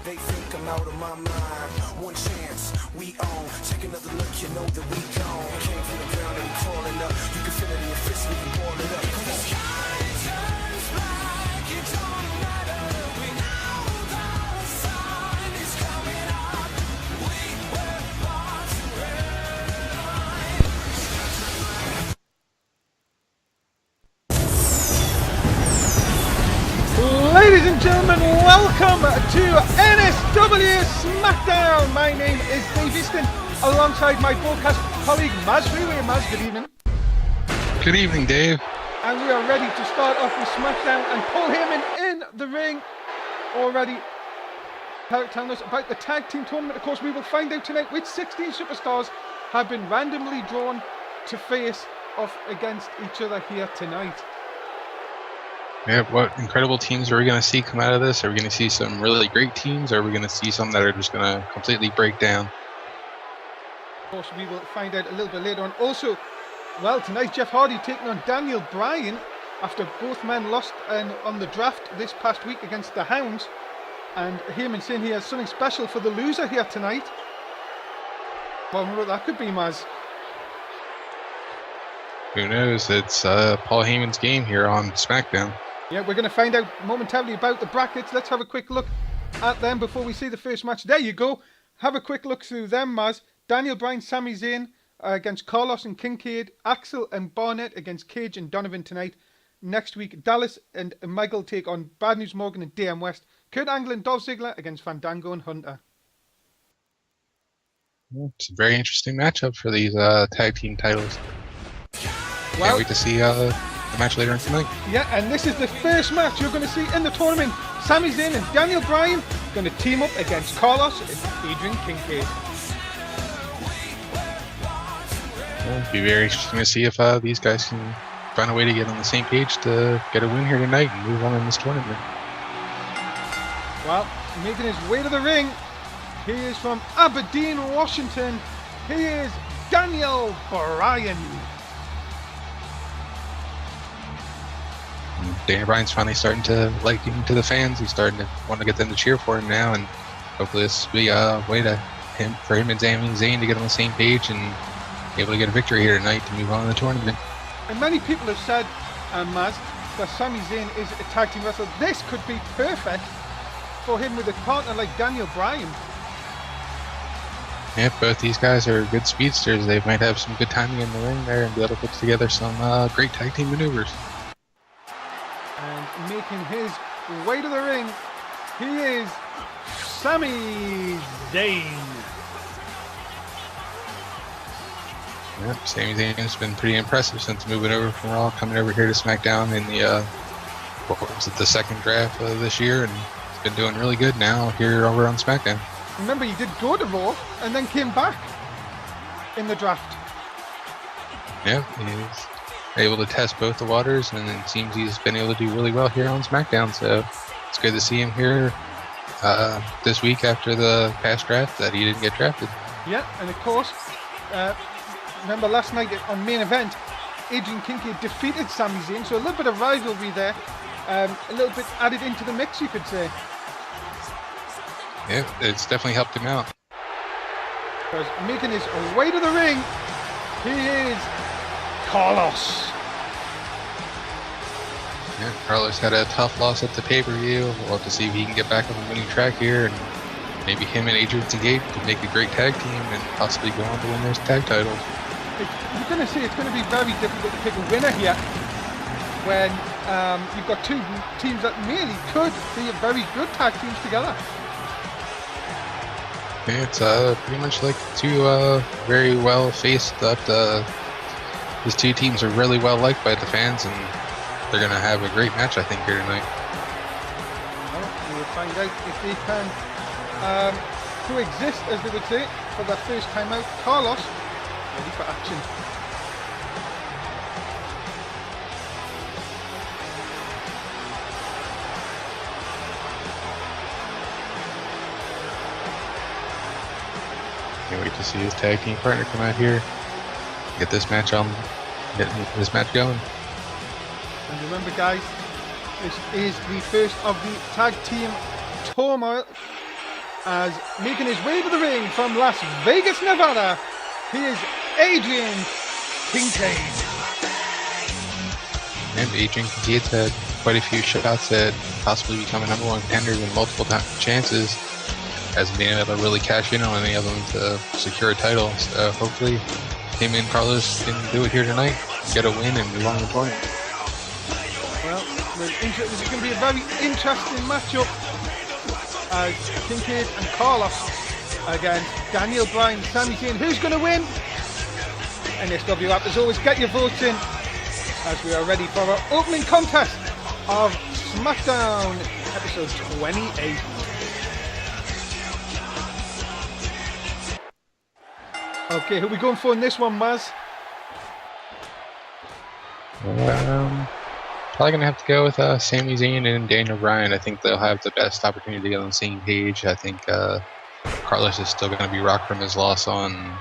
they think I'm out of my mind. One chance, we own. Take another look, you know that we gone. Came from the ground and we crawling up. You can feel it in your fist, we can ball it up. The sky turns black, it don't matter. We know the sun is coming up. We were born to run. Ladies and gentlemen, welcome to NSW Smackdown. My name is Dave Easton, alongside my broadcast colleague Mazz. Freeway. Mazz, good evening. Good evening, Dave. And we are ready to start off with Smackdown, and Paul Heyman in the ring already telling us about the tag team tournament. Of course, we will find out tonight which 16 superstars have been randomly drawn to face off against each other here tonight. Yeah, what incredible teams are we going to see come out of this? Are we going to see some really great teams, or are we going to see some that are just going to completely break down? Of course, we will find out a little bit later on. Also, well, tonight Jeff Hardy taking on Daniel Bryan after both men lost on the draft this past week against the Hounds. And Heyman saying he has something special for the loser here tonight. Well, what that could be, Mazz. Who knows? It's Paul Heyman's game here on SmackDown. Yeah, we're going to find out momentarily about the brackets. Let's have a quick look at them before we see the first match. There you go. Have a quick look through them, Mazz. Daniel Bryan, Sami Zayn against Carlos and Kincaid. Axel and Barnett against Cage and Donovan tonight. Next week, Dallas and Michael take on Bad News Morgan and DM West. Kurt Angle and Dolph Ziggler against Fandango and Hunter. It's a very interesting matchup for these tag team titles. Well, can't wait to see the match later on tonight. Yeah, and this is the first match you're going to see in the tournament. Sami Zayn and Daniel Bryan going to team up against Carlos and Adrian Kincaid. It'll be very interesting to see if these guys can find a way to get on the same page to get a win here tonight and move on in this tournament. Well, making his way to the ring, he is from Aberdeen, Washington. He is Daniel Bryan. Daniel Bryan's finally starting to like him to the fans. He's starting to want to get them to cheer for him now, and hopefully this will be a way for him and Sami Zayn to get on the same page and be able to get a victory here tonight to move on in the tournament. And many people have said, Mazz, that Sami Zayn is a tag team wrestler. This could be perfect for him with a partner like Daniel Bryan. Yeah, both these guys are good speedsters. They might have some good timing in the ring there and be able to put together some great tag team maneuvers. And making his way to the ring, he is Sami Zayn. Yep, Sami Zayn has been pretty impressive since moving over from Raw, coming over here to SmackDown in the second draft of this year, and he's been doing really good now here over on SmackDown. Remember, he did go to Raw and then came back in the draft. Yeah, he's able to test both the waters, and it seems he's been able to do really well here on SmackDown, so it's good to see him here this week after the past draft that he didn't get drafted. Yeah, and of course, remember last night on Main Event, Adrian Kincaid defeated Sami Zayn, so a little bit of rivalry there, a little bit added into the mix, you could say. Yeah, it's definitely helped him out. Because making his way to the ring, he is Carlos. Yeah, Carlos had a tough loss at the pay-per-view. We'll have to see if he can get back on the winning track here, and maybe him and Adrian Kincaid could make a great tag team and possibly go on to win those tag titles. You're going to see it's going to be very difficult to pick a winner here when you've got two teams that really could be very good tag teams together. Yeah, it's pretty much like two very well-faced these two teams are really well liked by the fans, and they're going to have a great match, I think, here tonight. Well, we'll find out if they can coexist, as they would say, for their first time out. Carlos, ready for action. Can't wait to see his tag team partner come out here, get this match going. And remember, guys, this is the first of the tag team turmoil as making his way to the ring from Las Vegas, Nevada, he is Adrian Kincaid. And Adrian Kincaid's had quite a few shots at possibly becoming number one contender in multiple chances. Hasn't been able to really cash in on any of them to secure a title. So hopefully him and Carlos can do it here tonight, get a win, and move on to the tournament. Well, this is going to be a very interesting matchup as Kincaid and Carlos against Daniel Bryan, Sami Zayn. Who's going to win? NSW app, as always, get your votes in as we are ready for our opening contest of Smackdown episode 28. Okay, who are we going for in this one, Mazz? Probably going to have to go with Sami Zayn and Daniel Bryan. I think they'll have the best opportunity to get on the same page. I think Carlos is still going to be rocked from his loss on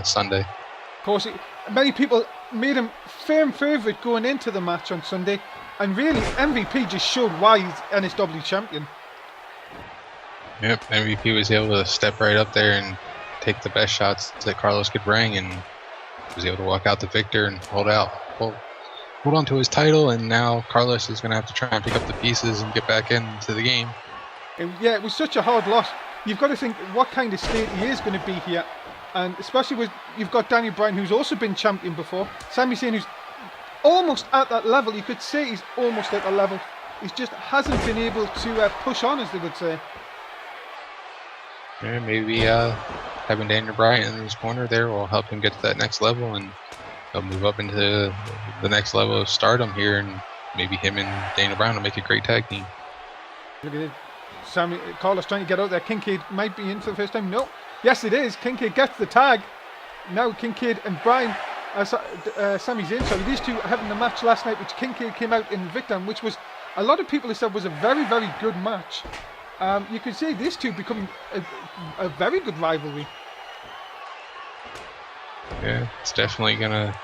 Sunday. Of course, many people made him firm favourite going into the match on Sunday, and really MVP just showed why he's NSW champion. Yep, MVP was able to step right up there and take the best shots that Carlos could bring, and was able to walk out the victor and hold on to his title. And now Carlos is going to have to try and pick up the pieces and get back into the game. Yeah, it was such a hard loss. You've got to think what kind of state he is going to be here, and especially with you've got Daniel Bryan, who's also been champion before. Sami Zayn, who's almost at that level. You could say he's almost at the level. He just hasn't been able to push on, as they would say. Yeah, maybe having Daniel Bryan in his corner there will help him get to that next level, and he'll move up into the next level of stardom here, and maybe him and Daniel Bryan will make a great tag team. Look at it. Carlos trying to get out there. Kincaid might be in for the first time. No. Yes, it is. Kincaid gets the tag. Now Kincaid and Bryan, Sami Zayn, sorry, these two having the match last night, which Kincaid came out in victor, which was, a lot of people have said was a very, very good match. You could say these two becoming a very good rivalry. Yeah, it's definitely going to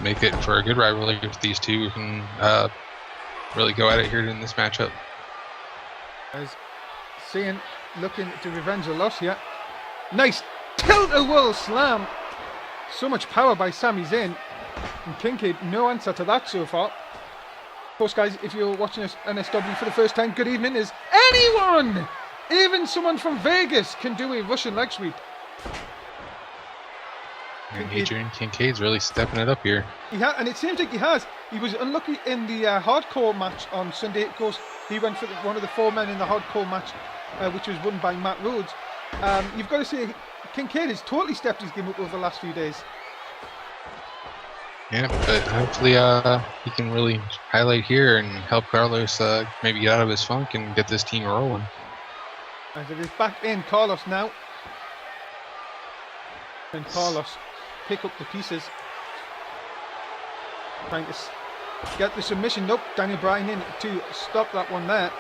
make it for a good rivalry if these two can really go at it here in this matchup. As Zayn looking to revenge a loss here. Nice tilt-a-whirl slam. So much power by Sami Zayn. And Kincaid, no answer to that so far. Of course, guys, if you're watching us NSW for the first time, good evening. Is anyone, even someone from Vegas, can do a Russian leg sweep? And Adrian Kincaid's really stepping it up here. And it seems like he has. He was unlucky in the hardcore match on Sunday. Of course, he went for one of the 4 men in the hardcore match, which was won by Matt Rhodes. You've got to say, Kincaid has totally stepped his game up over the last few days. Yeah, but hopefully he can really highlight here and help Carlos maybe get out of his funk and get this team rolling. As it is back in Carlos now. And Carlos pick up the pieces. Trying to get the submission. Nope, Daniel Bryan in to stop that one there.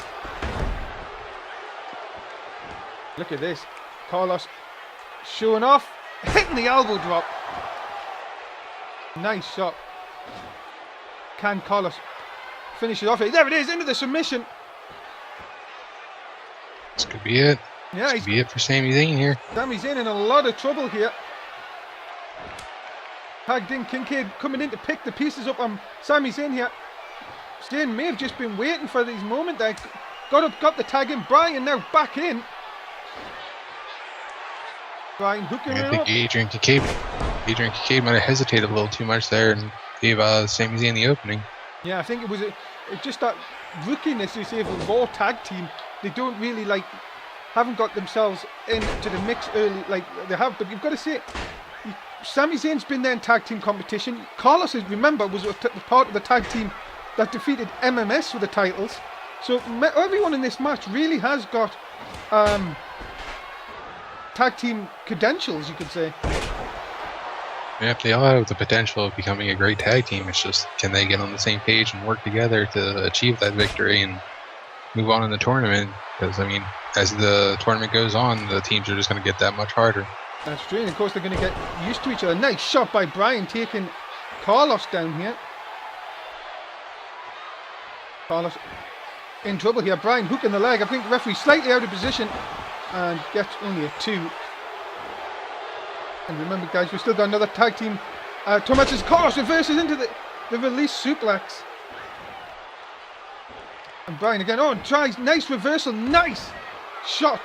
Look at this. Carlos showing off. Hitting the elbow drop. Nice shot. Can Carlos finish it off? There it is, into the submission. This could be it. Yeah, this could be it for Sami Zayn here. Sami Zayn in a lot of trouble here. Tagged in, Kincaid coming in to pick the pieces up on Sami Zayn here. Zayn may have just been waiting for this moment there. Got the tag in. Bryan now back in. Bryan hooking it up. I think Adrian Kincaid might have hesitated a little too much there and gave Sami Zayn the opening. Yeah, I think it was just that rookiness, you say, of a Raw tag team. They don't really haven't got themselves into the mix early like they have. But you've got to say, Sami Zayn's been there in tag team competition. Carlos, remember, was part of the tag team that defeated MMS for the titles. So everyone in this match really has got tag team credentials, you could say. Yeah, they all have the potential of becoming a great tag team. It's just, can they get on the same page and work together to achieve that victory and move on in the tournament? Because, I mean, as the tournament goes on, the teams are just going to get that much harder. That's true, and of course they're going to get used to each other. Nice shot by Bryan, taking Carlos down here. Carlos in trouble here. Bryan hooking the leg. I think the referee slightly out of position. and gets only a 2. And remember, guys, we've still got another tag team. Thomas' Carlos reverses into the release suplex. And Brian again. Oh, tries. Nice reversal. Nice shot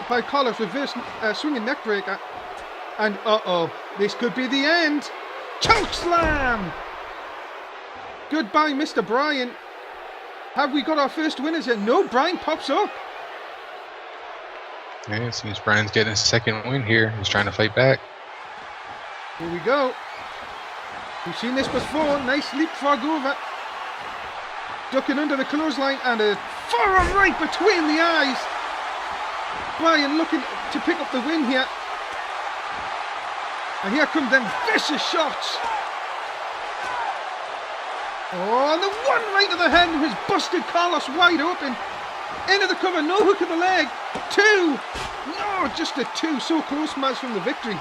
by Carlos. Reverse swinging neck breaker. And this could be the end. Choke slam. Goodbye, Mr. Brian. Have we got our first winners yet? No, Brian pops up. Yeah, it seems Brian's getting a second win here. He's trying to fight back. Here we go. We've seen this before. Nice leapfrog over. Ducking under the clothesline and a forearm right between the eyes. Brian looking to pick up the win here. And here come them vicious shots. Oh, and the one right to the head has busted Carlos wide open. Into the cover, no hook of the leg. 2. No, just a 2. So close, Mazz, from the victory.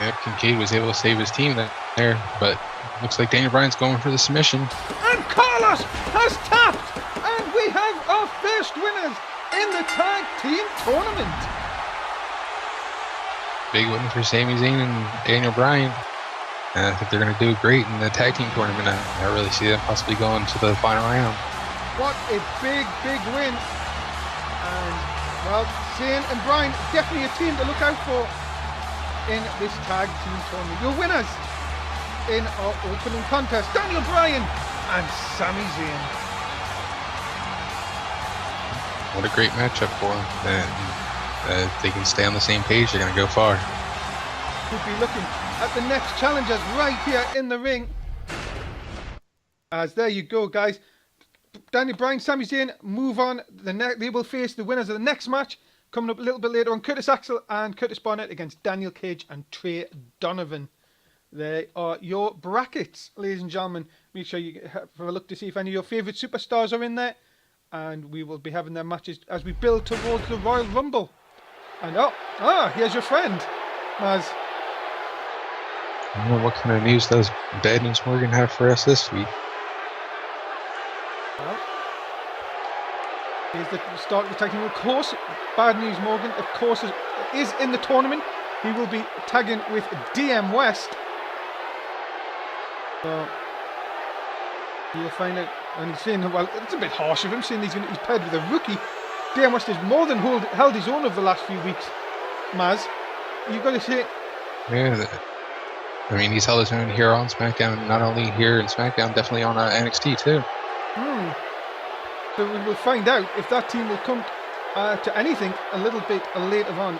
Yep, Kincaid was able to save his team there, but looks like Daniel Bryan's going for the submission. And Carlos has tapped, and we have our first winners in the tag team tournament. Big win for Sami Zayn and Daniel Bryan. And I think they're going to do great in the tag team tournament. I really see them possibly going to the final round. What a big win. And, well, Zayn and Bryan, definitely a team to look out for in this tag team tournament. Your winners in our opening contest, Daniel Bryan and Sami Zayn. What a great matchup for them. And if they can stay on the same page, they're going to go far. We'll be looking at the next challengers right here in the ring. As there you go, guys. Daniel Bryan, Sami Zayn move on. They will face the winners of the next match coming up a little bit later on. Curtis Axel and Curtis Barnett against Daniel Cage and Trey Donovan. They are your brackets, ladies and gentlemen. Make sure you have a look to see if any of your favourite superstars are in there. And we will be having their matches as we build towards the Royal Rumble. And here's your friend, Mazz. What kind of news does Bad News Morgan have for us this week? Well, here's the start of the tag team. Of course, Bad News Morgan, of course, is in the tournament. He will be tagging with DM West. So, you'll find out. And he's saying, well, it's a bit harsh of him, saying he's paired with a rookie. DM West has more than held his own over the last few weeks. Mazz, you've got to say... Yeah, I mean, he's held his own here on SmackDown, not only here in SmackDown, definitely on NXT too. So we will find out if that team will come to anything a little bit later on,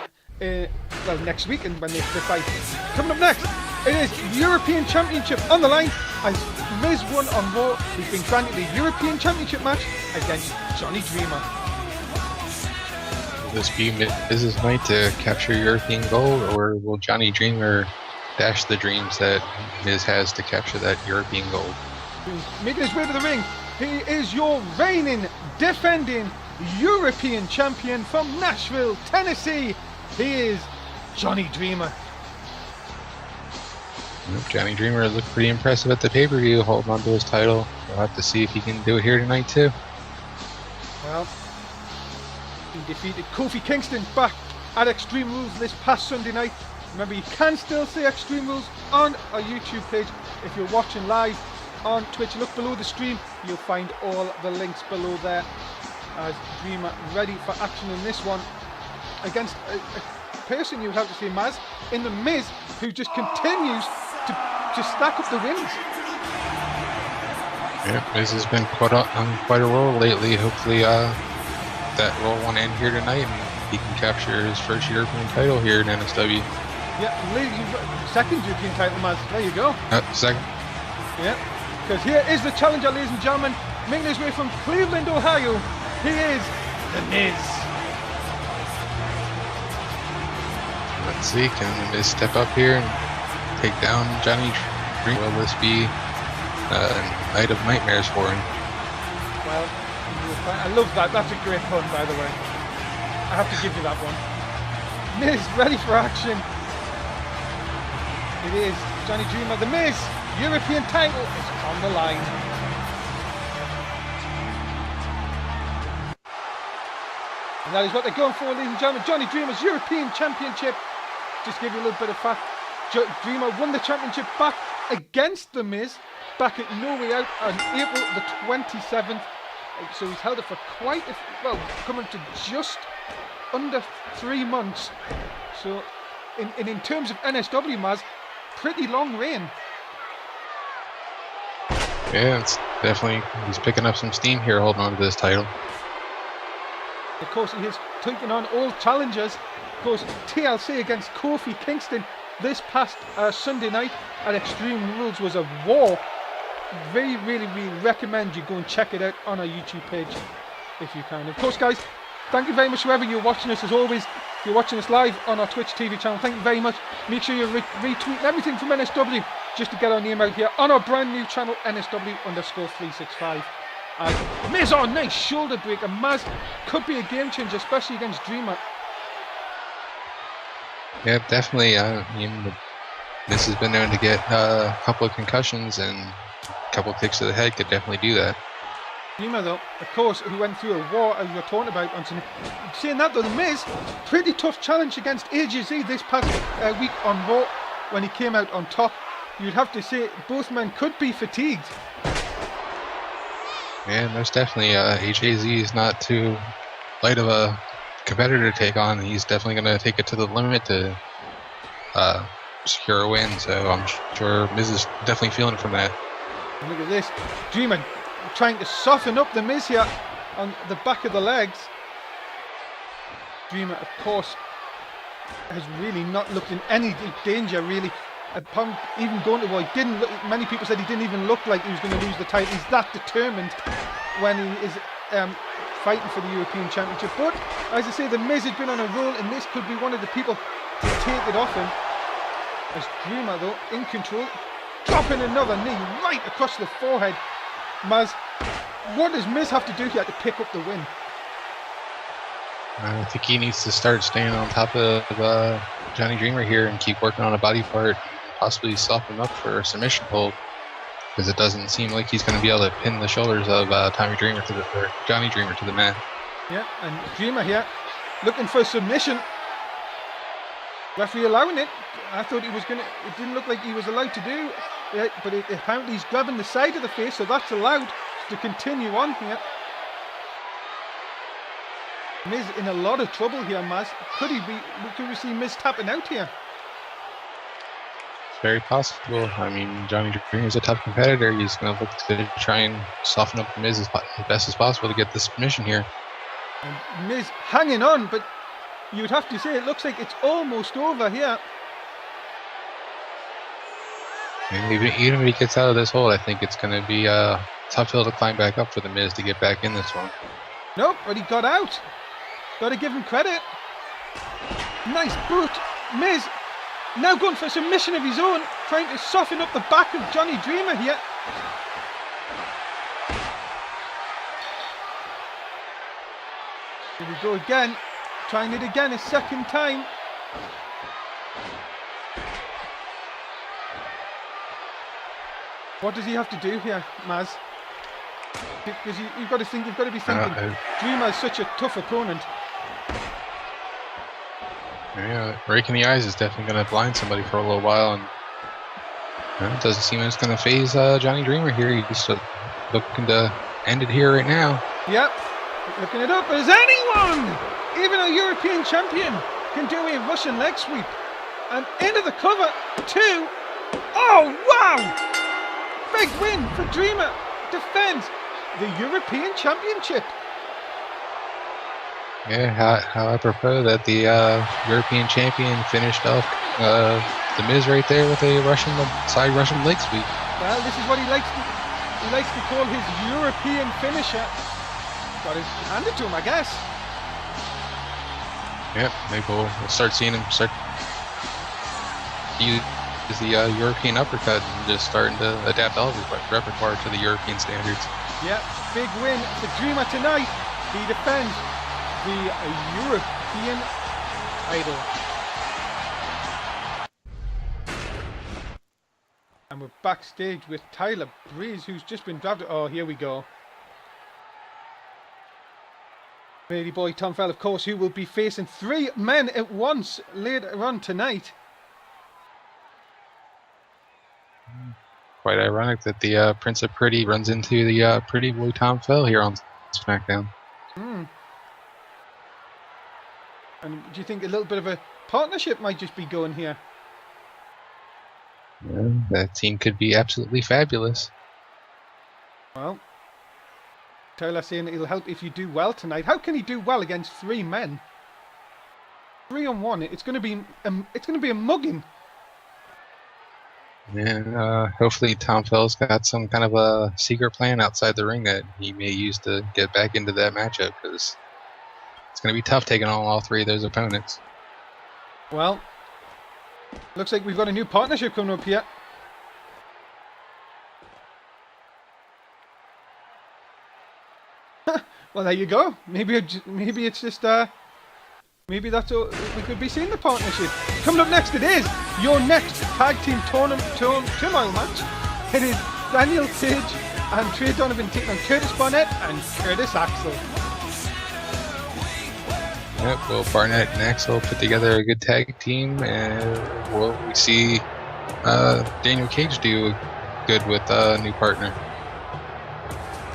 next week and when they fight. Coming up next, it is European Championship on the line as Miz won on Raw. He's been granted the European Championship match against Johnny Dreamer. Will this be Miz's night to capture European gold, or will Johnny Dreamer dash the dreams that Miz has to capture that European gold? Making his way to the ring, he is your reigning, defending European champion from Nashville, Tennessee. He is Johnny Dreamer. Johnny Dreamer looked pretty impressive at the pay-per-view, holding on to his title. We'll have to see if he can do it here tonight too. Well, he defeated Kofi Kingston back at Extreme Rules this past Sunday night. Remember, you can still see Extreme Rules on our YouTube page. If you're watching live on Twitch, look below the stream. You'll find all the links below there. As Dreamer ready for action in this one against a person you would have to say, Mazz, in the Miz, who just continues to stack up the wins. Yeah, Miz has been on quite a roll lately. Hopefully that roll won't end here tonight and he can capture his first European title here in NSW. Yeah, second European title, Mazz. There you go. Second. Yeah, because here is the challenger, ladies and gentlemen, making his way from Cleveland, Ohio. He is The Miz. Let's see, can The Miz step up here and take down Johnny Dreamer? Will this be a night of nightmares for him? Well, I love that. That's a great pun, by the way. I have to give you that one. Miz ready for action. It is Johnny Dreamer. The Miz European title is on the line. And that is what they're going for, ladies and gentlemen. Johnny Dreamer's European Championship. Just give you a little bit of fact. Dreamer won the championship back against The Miz back at No Way Out on April the 27th. So he's held it for quite a, well, coming to just under 3 months. So in terms of NSW, Mazz, pretty long reign. Yeah, it's definitely, he's picking up some steam here holding on to this title. Of course, he is taking on all challengers. Of course, TLC against Kofi Kingston this past Sunday night at Extreme Rules was a war. Really recommend you go and check it out on our YouTube page if you can. Of course, guys, thank you very much whoever you're watching us. As always, if you're watching us live on our Twitch TV channel, thank you very much. Make sure you're retweeting everything from NSW just to get our name out here on our brand new channel, NSW_365. Miz, oh, nice shoulder breaker. Mazz could be a game changer, especially against Dreamer. Yeah, definitely. Miz has been known to get a couple of concussions, and a couple of kicks to the head could definitely do that. Dreamer, though, of course, who went through a war, as we were talking about on Sunday. Saying that, though, the Miz, pretty tough challenge against AJZ this past week on Raw when he came out on top. You'd have to say both men could be fatigued. Yeah, most definitely. AJZ is not too light of a competitor to take on. He's definitely going to take it to the limit to secure a win. So I'm sure Miz is definitely feeling it from that. And look at this. Dreamer trying to soften up the Miz here on the back of the legs. Dreamer, of course, has really not looked in any danger, really. Upon even going to war, he didn't look, many people said he didn't even look like he was going to lose the title. He's that determined when he is fighting for the European Championship. But as I say, the Miz has been on a roll, and this could be one of the people to take it off him. As Dreamer, though, in control, dropping another knee right across the forehead. Mazz, what does Miz have to do here to pick up the win? I think he needs to start staying on top of Johnny Dreamer here and keep working on a body part, possibly soften him up for a submission hold, because it doesn't seem like he's going to be able to pin the shoulders of Johnny Dreamer to the mat. Yeah, and Dreamer here looking for a submission. Referee allowing it. I thought he was going to. It didn't look like he was allowed to do it, but apparently he's grabbing the side of the face, so that's allowed to continue on here. Miz in a lot of trouble here, Mazz. Could we see Miz tapping out here? It's very possible. I mean, Johnny Dreamer is a tough competitor. He's going to look to try and soften up Miz as best as possible to get this submission here. And Miz hanging on, but you would have to say it looks like it's almost over here. And even if he gets out of this hold, I think it's going to be a tough hill to climb back up for the Miz to get back in this one. Nope, but he got out. Got to give him credit. Nice boot. Miz now going for a submission of his own, trying to soften up the back of Johnny Dreamer here. Here we go again. Trying it again a second time. What does he have to do here, Mazz? Because you've got to be thinking, Dreamer is such a tough opponent. Yeah, raking the eyes is definitely going to blind somebody for a little while, and it doesn't seem it's going to phase Johnny Dreamer here. He's looking to end it here right now. Yep, looking it up as anyone, even a European champion, can do a Russian leg sweep. And into the cover, 2. Oh, wow! Big win for Dreamer. Defends the European Championship. Yeah, how apropos that the European champion finished off the Miz right there with a side Russian leg sweep. Well, this is what he likes to call his European finisher. Got it handed to him, I guess. Yep, maybe we'll start seeing him use the European uppercut and just starting to adapt all of his repertoire to the European standards. Yeah, big win for Dreamer tonight. He defends the European title. And we're backstage with Tyler Breeze, who's just been drafted. Oh, here we go. Lady Boy Tom Fell, of course, who will be facing 3 men at once later on tonight. Quite ironic that the Prince of Pretty runs into the Pretty Boy Tom Fell here on SmackDown. And do you think a little bit of a partnership might just be going here? Yeah, that team could be absolutely fabulous. Well, Taylor saying it'll help if you do well tonight. How can he do well against 3 men? 3-on-1. It's going to be a mugging. Yeah, hopefully Tom Fell's got some kind of a secret plan outside the ring that he may use to get back into that matchup, because it's going to be tough taking on all 3 of those opponents. Well, looks like we've got a new partnership coming up here. Well, there you go. Maybe it's just maybe that's all we could be seeing, the partnership. Coming up next, it is your next tag team turmoil match. It is Daniel Page and Trey Donovan taking on Curtis Barnett and Curtis Axel. Yep, well, Barnett and Axel put together a good tag team, and we see Daniel Cage do good with a new partner.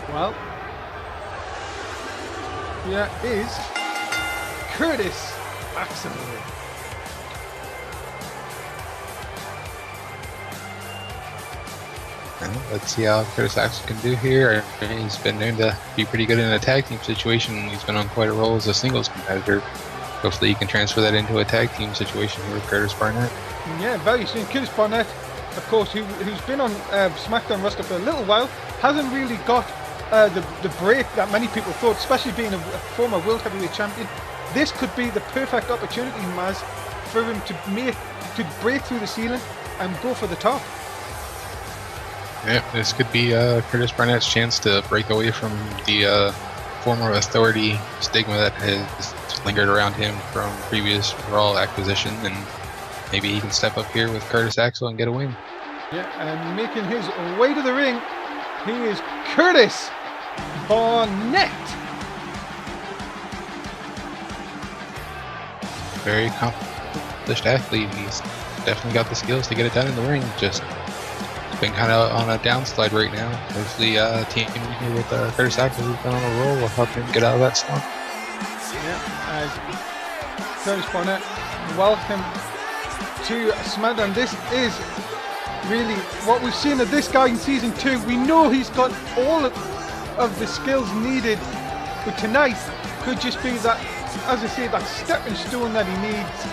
Well, here is Curtis Axel. Let's see how Curtis Axel can do here. He's been known to be pretty good in a tag team situation. He's been on quite a roll as a singles competitor. Hopefully he can transfer that into a tag team situation here with Curtis Barnett. Yeah, very soon. Curtis Barnett, of course, who's been on SmackDown roster for a little while, hasn't really got the break that many people thought, especially being a former World Heavyweight Champion. This could be the perfect opportunity, Mazz, for him to break through the ceiling and go for the top. Yeah, this could be Curtis Barnett's chance to break away from the former authority stigma that has lingered around him from previous Raw acquisition, and maybe he can step up here with Curtis Axel and get a win. Yeah, and making his way to the ring, he is Curtis Barnett. Very accomplished athlete. He's definitely got the skills to get it done in the ring. Just been kind of on a downslide right now. Hopefully, team here with Curtis Axel, who's been on a roll, will help him get out of that slump. Yeah, as Curtis Barnett, welcome to SmackDown. This is really what we've seen of this guy in season 2. We know he's got all of the skills needed, but tonight could just be that, as I say, that stepping stone that he needs.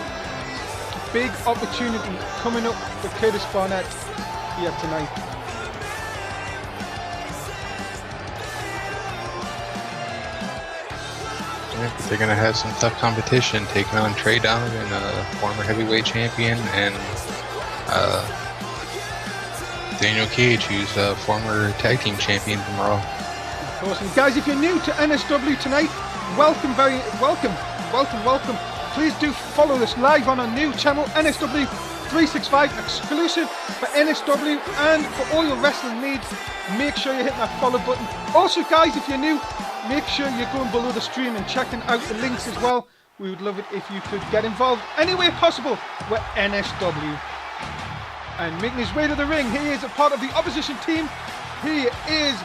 Big opportunity coming up for Curtis Barnett here tonight. Yeah, they're going to have some tough competition, taking on Trey Donovan, a former heavyweight champion, and Daniel Cage, who's a former tag team champion from Raw. Of course, and guys, if you're new to NSW tonight, welcome. Please do follow us live on our new channel, NSW 365, exclusive for NSW and for all your wrestling needs. Make sure you're hitting that follow button. Also, guys, if you're new, make sure you're going below the stream and checking out the links as well. We would love it if you could get involved any way possible with NSW. And making his way to the ring, he is a part of the opposition team. He is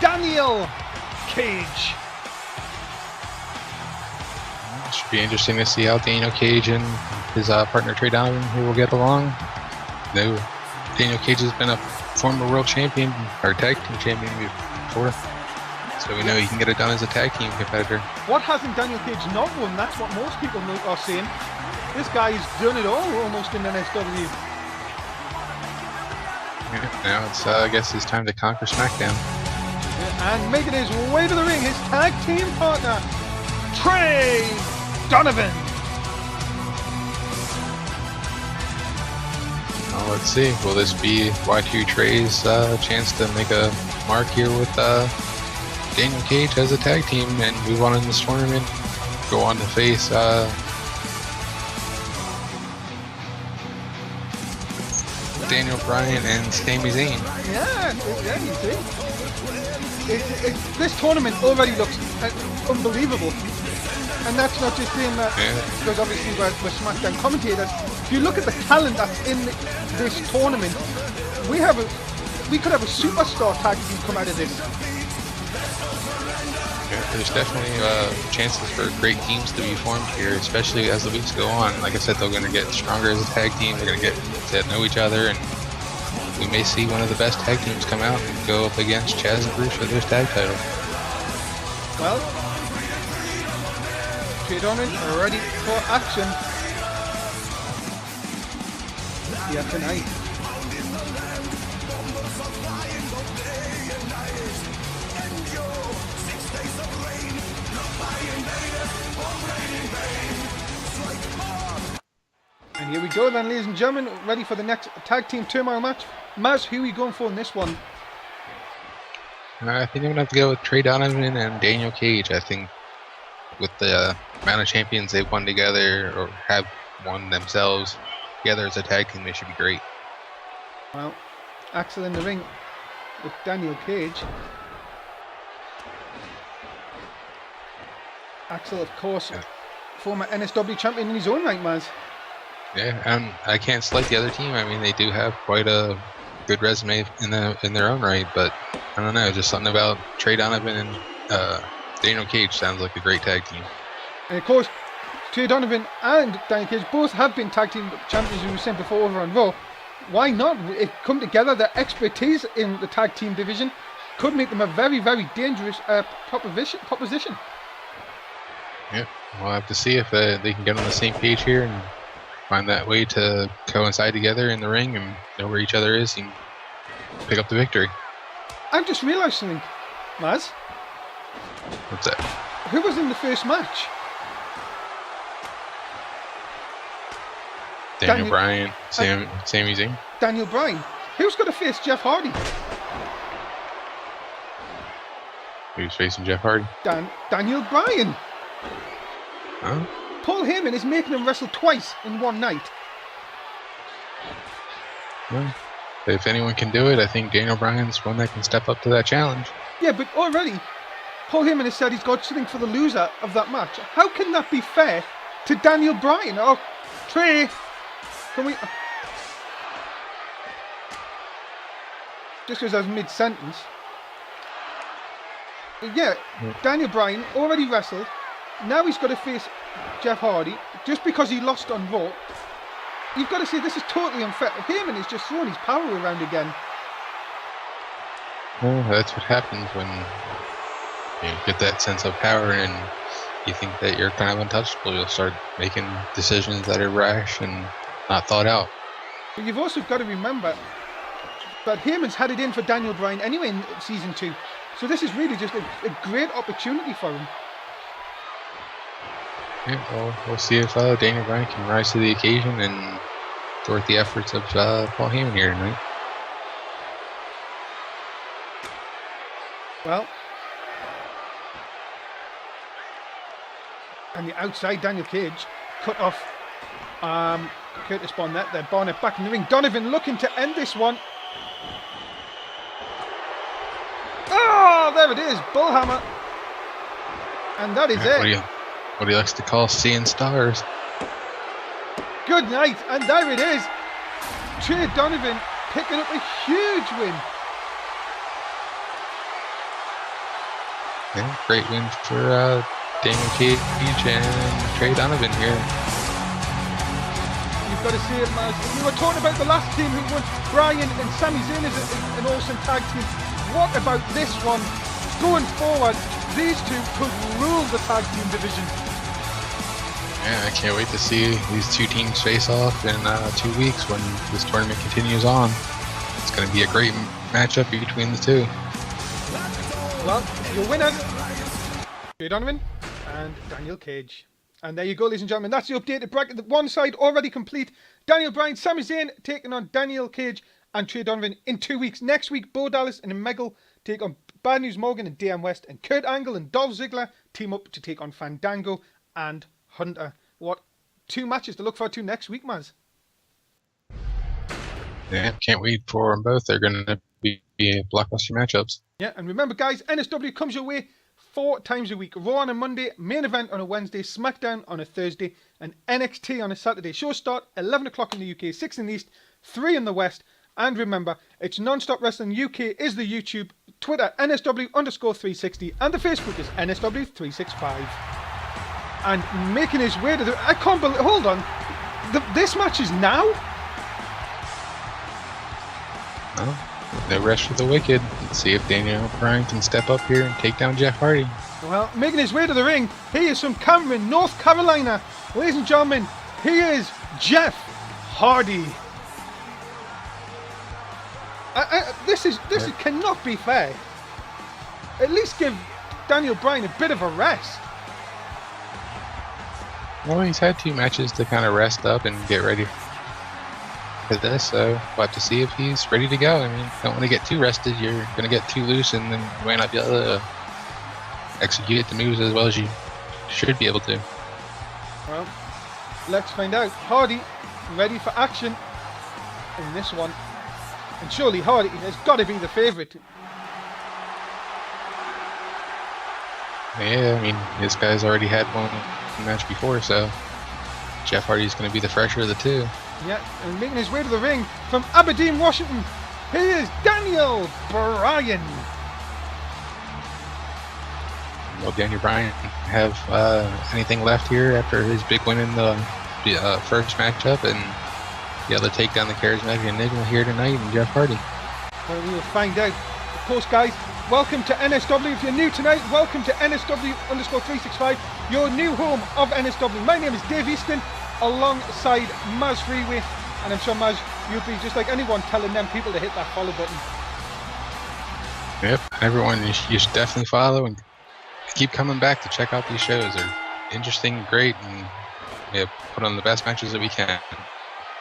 Daniel Cage. It should be interesting to see how Daniel Cage and his partner Trey Donovan will get along. No, Daniel Cage has been a former world champion or tag team champion before, so we know he can get it done as a tag team competitor. What hasn't Daniel Cage not won? That's what most people are saying. This guy's done it all almost in NSW. Yeah, now it's I guess it's time to conquer SmackDown. Yeah, and making his way to the ring, his tag team partner, Trey Donovan. Well, let's see. Will this be Y2 Trey's chance to make a mark here with Daniel Cage as a tag team and move on in this tournament? Go on to face Daniel Bryan and Sami Zayn. Yeah, you see. This tournament already looks unbelievable. And that's not just saying that, because obviously we're Smackdown commentators. If you look at the talent that's in this tournament, we could have a superstar tag team come out of this. Yeah, there's definitely chances for great teams to be formed here, especially as the weeks go on. Like I said, they're going to get stronger as a tag team. They're going to get to know each other, and we may see one of the best tag teams come out and go up against Chaz and Bruce for their tag title. Well, Trey Donovan are ready for action. Yeah, tonight. And here we go then, ladies and gentlemen, ready for the next tag team turmoil match. Mazz, who are we going for in this one? I think I'm going to have to go with Trey Donovan and Daniel Cage. I think with the amount of champions they've won together or have won themselves together as a tag team, they should be great. Well, Axel in the ring with Daniel Cage. Axel, of course, former NSW champion in his own right, Mazz. Yeah, and I can't slight the other team. I mean, they do have quite a good resume in their own right, but I don't know, just something about Trey Donovan and Daniel Cage sounds like a great tag team. And of course, Trey Donovan and Daniel Cage both have been tag team champions, as we were saying before, over on Raw. Why not come together? Their expertise in the tag team division could make them a very, very dangerous proposition. Yeah, we'll have to see if they can get on the same page here and find that way to coincide together in the ring and know where each other is and pick up the victory. I've just realised something, Mazz. What's that? Who was in the first match? Daniel Bryan, Sami Zayn. Daniel Bryan. Who's going to face Jeff Hardy? Who's facing Jeff Hardy? Daniel Bryan. Huh? Paul Heyman is making him wrestle twice in one night. Well, if anyone can do it, I think Daniel Bryan's one that can step up to that challenge. Yeah, but already, Paul Heyman has said he's got something for the loser of that match. How can that be fair to Daniel Bryan? Oh, Trey, can we... Just because I was mid-sentence. Yeah, Daniel Bryan already wrestled. Now he's got to face Jeff Hardy just because he lost on Raw. You've got to say this is totally unfair. Heyman is just throwing his power around again. Well, that's what happens when you get that sense of power and you think that you're kind of untouchable. You'll start making decisions that are rash and not thought out. But you've also got to remember that Heyman's had it in for Daniel Bryan anyway in season 2. So this is really just a great opportunity for him. Yeah, well, we'll see if Daniel Bryan can rise to the occasion and thwart the efforts of Paul Heyman here tonight. Well, and the outside Daniel Cage cut off Curtis Barnett there. Barnett back in the ring. Donovan looking to end this one. Oh, there it is. Bullhammer. And that is it. What he likes to call seeing stars. Good night, and there it is. Trey Donovan picking up a huge win. Yeah, great win for Daniel Cage and Trey Donovan here. You've got to see it, Mazz. We were talking about the last team who won. Bryan and Sami Zayn is an awesome tag team. What about this one? Going forward, these two could rule the tag team division. Yeah, I can't wait to see these two teams face off in 2 weeks when this tournament continues on. It's going to be a great matchup between the two. Well, your winners, Trey Donovan and Daniel Cage. And there you go, ladies and gentlemen. That's the updated bracket. The one side already complete. Daniel Bryan, Sami Zayn taking on Daniel Cage and Trey Donovan in 2 weeks. Next week, Bo Dallas and Meggle take on Bad News Morgan and DM West. And Kurt Angle and Dolph Ziggler team up to take on Fandango and Hunter. What 2 matches to look forward to next week, Mazz? Yeah, can't wait for them both. They're going to be blockbuster matchups. Yeah, and remember, guys, NSW comes your way 4 times a week. Raw on a Monday, main event on a Wednesday, Smackdown on a Thursday, and NXT on a Saturday. Show start 11 o'clock in the UK, 6 in the East, 3 in the West. And remember, it's Non-Stop Wrestling UK is the YouTube, Twitter NSW_360, and the Facebook is NSW365. And making his way to the... I can't believe... Hold on. This match is now? Well, no rest for the wicked. Let's see if Daniel Bryan can step up here and take down Jeff Hardy. Well, making his way to the ring, he is from Cameron, North Carolina. Ladies and gentlemen, he is Jeff Hardy. This cannot be fair. At least give Daniel Bryan a bit of a rest. Well, he's had 2 matches to kind of rest up and get ready for this, so we'll have to see if he's ready to go. I mean, don't want to get too rested. You're going to get too loose, and then you might not be able to execute the moves as well as you should be able to. Well, let's find out. Hardy ready for action in this one. And surely Hardy has got to be the favourite. Yeah, I mean, this guy's already had one match before, so Jeff Hardy's going to be the fresher of the 2. Yeah, and making his way to the ring from Aberdeen, Washington, he is Daniel Bryan. Will Daniel Bryan have anything left here after his big win in the first matchup and be able to take down the charismatic enigma here tonight and Jeff Hardy? Well, we will find out. Of course, guys, welcome to NSW. If you're new tonight, welcome to NSW_365, your new home of NSW. My name is Dave Easton, alongside Mazz Freeway, and I'm sure, Mazz, you'll be just like anyone telling them people to hit that follow button. Yep, everyone, you should definitely follow and keep coming back to check out these shows. They're interesting, great, and put on the best matches that we can.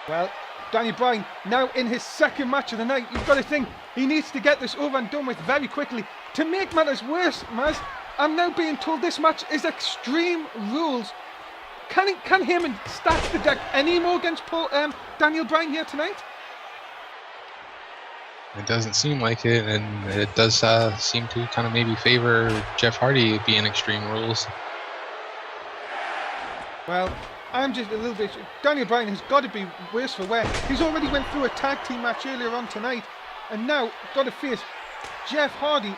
Well, Daniel Bryan now in his 2nd match of the night. You've got to think he needs to get this over and done with very quickly. To make matters worse, Mazz, I'm now being told this match is Extreme Rules. Can Heyman stack the deck any more against Daniel Bryan here tonight? It doesn't seem like it, and it does seem to kind of maybe favor Jeff Hardy being Extreme Rules. Well, I'm just a little bit... Daniel Bryan has got to be worse for wear. He's already went through a tag team match earlier on tonight, and now got to face Jeff Hardy.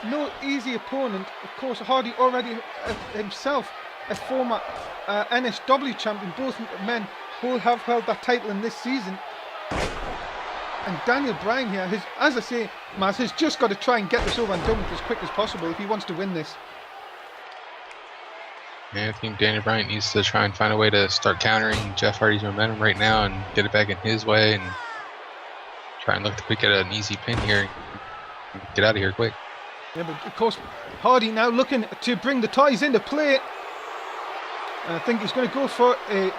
No easy opponent. Of course, Hardy already himself a former NSW champion. Both men who have held that title in this season. And Daniel Bryan here, as I say, Mazz, has just got to try and get this over and done with as quick as possible if he wants to win this. Yeah, I think Daniel Bryan needs to try and find a way to start countering Jeff Hardy's momentum right now and get it back in his way and try and look to get an easy pin here and get out of here quick. Yeah, but of course, Hardy now looking to bring the ties into play. I think he's going to go for a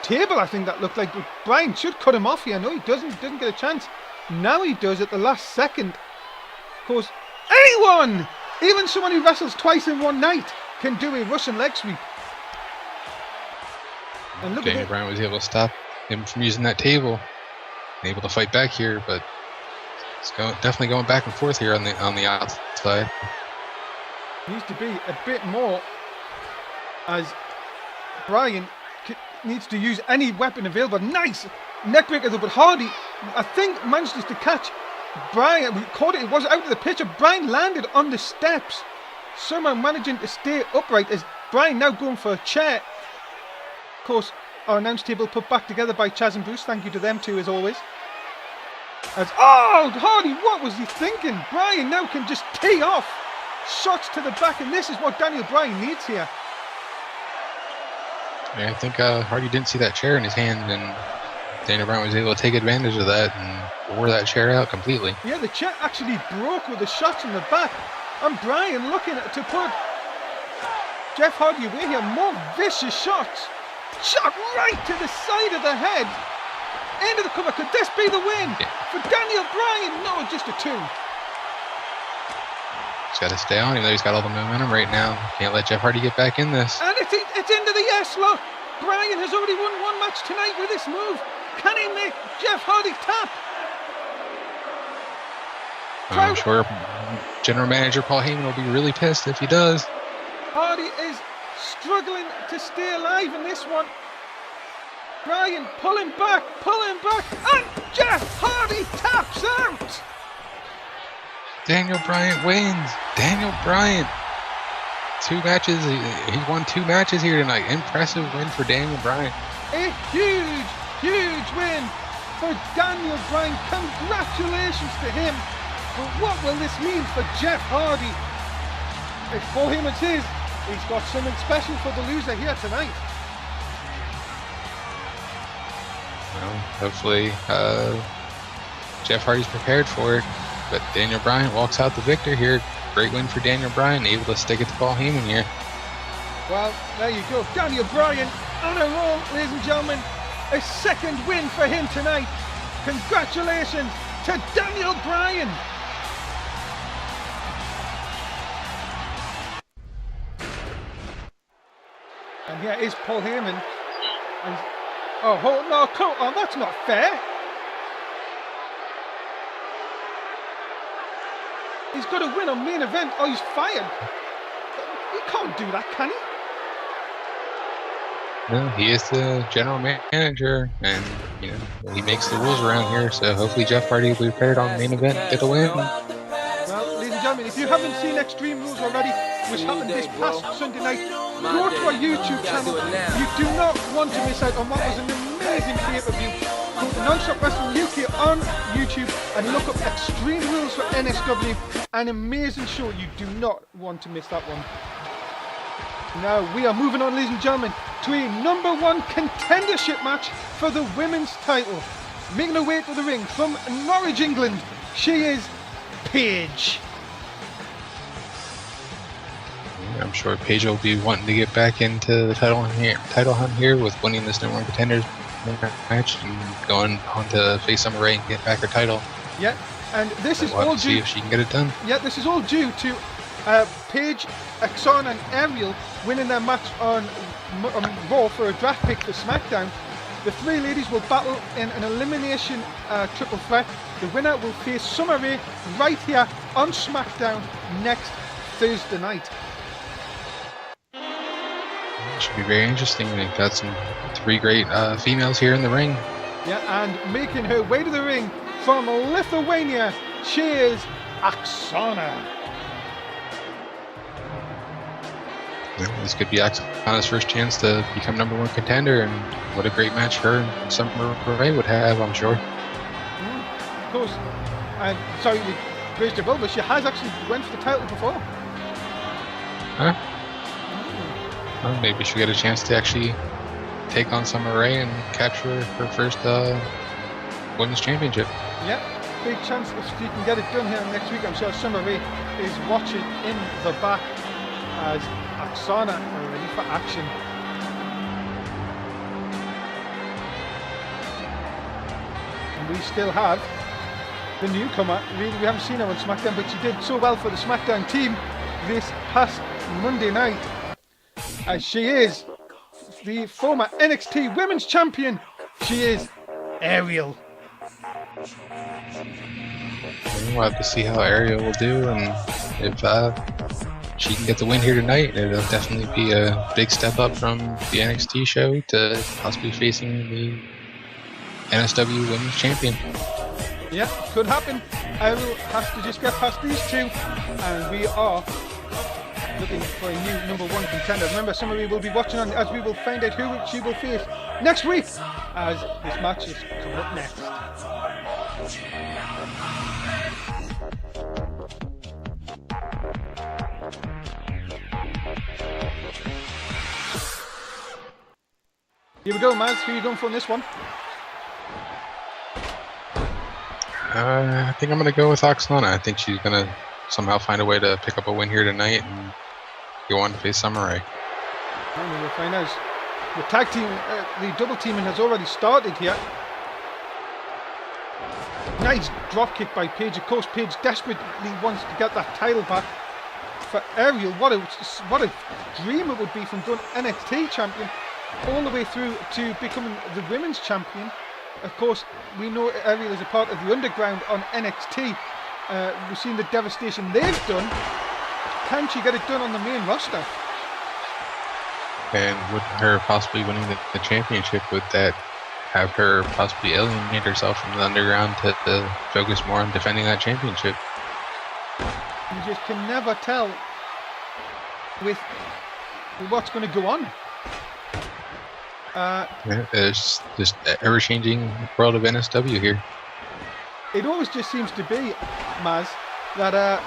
table, I think that looked like. Bryan should cut him off here. No, he doesn't get a chance. Now he does at the last second. Of course, anyone, even someone who wrestles twice in one night, can do a Russian leg sweep. And look Daniel at Bryan was able to stop him from using that table, and able to fight back here, but it's definitely going back and forth here on the outside. Needs to be a bit more, as Bryan needs to use any weapon available. Nice neckbreaker though, but Hardy, I think, manages to catch Bryan. We caught it. It was out of the picture. Bryan landed on the steps, somehow managing to stay upright as Bryan now going for a chair. Of course, our announce table put back together by Chaz and Bruce. Thank you to them too, as always. Oh, Hardy, what was he thinking? Bryan now can just tee off shots to the back, and this is what Daniel Bryan needs here. Yeah, I think Hardy didn't see that chair in his hand, and Daniel Bryan was able to take advantage of that and wore that chair out completely. Yeah, the chair actually broke with the shots in the back. And Bryan looking to put Jeff Hardy away here. More vicious shots. Shot right to the side of the head. Into the cover. Could this be the win for Daniel Bryan? No, just a 2. He's got to stay on, even though he's got all the momentum right now. Can't let Jeff Hardy get back in this. And it's into the yes lock. Bryan has already won one match tonight with this move. Can he make Jeff Hardy tap? I'm sure General Manager Paul Heyman will be really pissed if he does. Hardy is struggling to stay alive in this one. Bryan, pull him back, and Jeff Hardy taps out. Daniel Bryan wins. Daniel Bryan. 2 matches. He won 2 matches here tonight. Impressive win for Daniel Bryan. A huge, huge win for Daniel Bryan. Congratulations to him. But what will this mean for Jeff Hardy? If Paul Heyman says he's got something special for the loser here tonight. Well, hopefully Jeff Hardy's prepared for it. But Daniel Bryan walks out the victor here. Great win for Daniel Bryan, able to stick it to Paul Heyman here. Well, there you go. Daniel Bryan on a roll, ladies and gentlemen. A 2nd win for him tonight. Congratulations to Daniel Bryan. And here is Paul Heyman. And, oh no, come on, that's not fair. He's got to win on main event or he's fired. He can't do that, can he? No, he is the general manager, and he makes the rules around here. So hopefully Jeff Hardy will be prepared on main event, get a win. Well, ladies and gentlemen, if you haven't seen Extreme Rules already, which happened this past Sunday night, go to our YouTube channel. You do not want to miss out on what was an amazing pay-per-view. Go to Non-Stop Wrestling UK on YouTube and look up Extreme Rules for NSW. An amazing show. You do not want to miss that one. Now we are moving on, ladies and gentlemen, to a #1 contendership match for the women's title. Making her way to the ring from Norwich, England, she is Paige. I'm sure Paige will be wanting to get back into the title hunt here with winning this #1 contenders match and going on to face Summer Rae and get back her title. Yeah, and this is we'll all have to due. see if she can get it done. Yeah, this is all due to Paige, Axana, and Ariel winning their match on Raw for a draft pick for SmackDown. The 3 ladies will battle in an elimination triple threat. The winner will face Summer Rae right here on SmackDown next Thursday night. Should be very interesting. We've got some 3 great females here in the ring. Yeah, and making her way to the ring from Lithuania, she is Axana. This could be Axana's first chance to become #1 contender, and what a great match her and Summer Rae would have, I'm sure. Of course. And sorry, we praised her, but she has actually went for the title before. Huh? Well, maybe she'll get a chance to actually take on Summer Rae and capture her first women's championship. Yeah, big chance if she can get it done here next week. I'm sure Summer Rae is watching in the back as Axana are ready for action. And we still have the newcomer. Really, we haven't seen her on SmackDown, but she did so well for the SmackDown team this past Monday night. As she is the former NXT Women's Champion, she is Ariel. We'll have to see how Ariel will do, and if she can get the win here tonight, it'll definitely be a big step up from the NXT show to possibly facing the NSW Women's Champion. Yeah, could happen. Ariel has to just get past these 2, and we are looking for a new #1 contender. Remember, some of you will be watching on as we will find out who she will face next week, as this match is coming up next. Here we go, Mazz. Who are you going for in this one? I think I'm going to go with Axana. I think she's going to somehow find a way to pick up a win here tonight and go on to face Summer Rae. And we'll find out. The tag team, the double teaming has already started here. Nice drop kick by Paige. Of course, Paige desperately wants to get that title back. For Ariel, what a dream it would be from going NXT champion all the way through to becoming the women's champion. Of course, we know Ariel is a part of the underground on NXT, we've seen the devastation they've done. Can she get it done on the main roster? And with her possibly winning the championship, would that have her possibly alienate herself from the underground to focus more on defending that championship? You just can never tell with what's going to go on. Yeah, it's just ever-changing world of NSW here. It always just seems to be, Mazz, that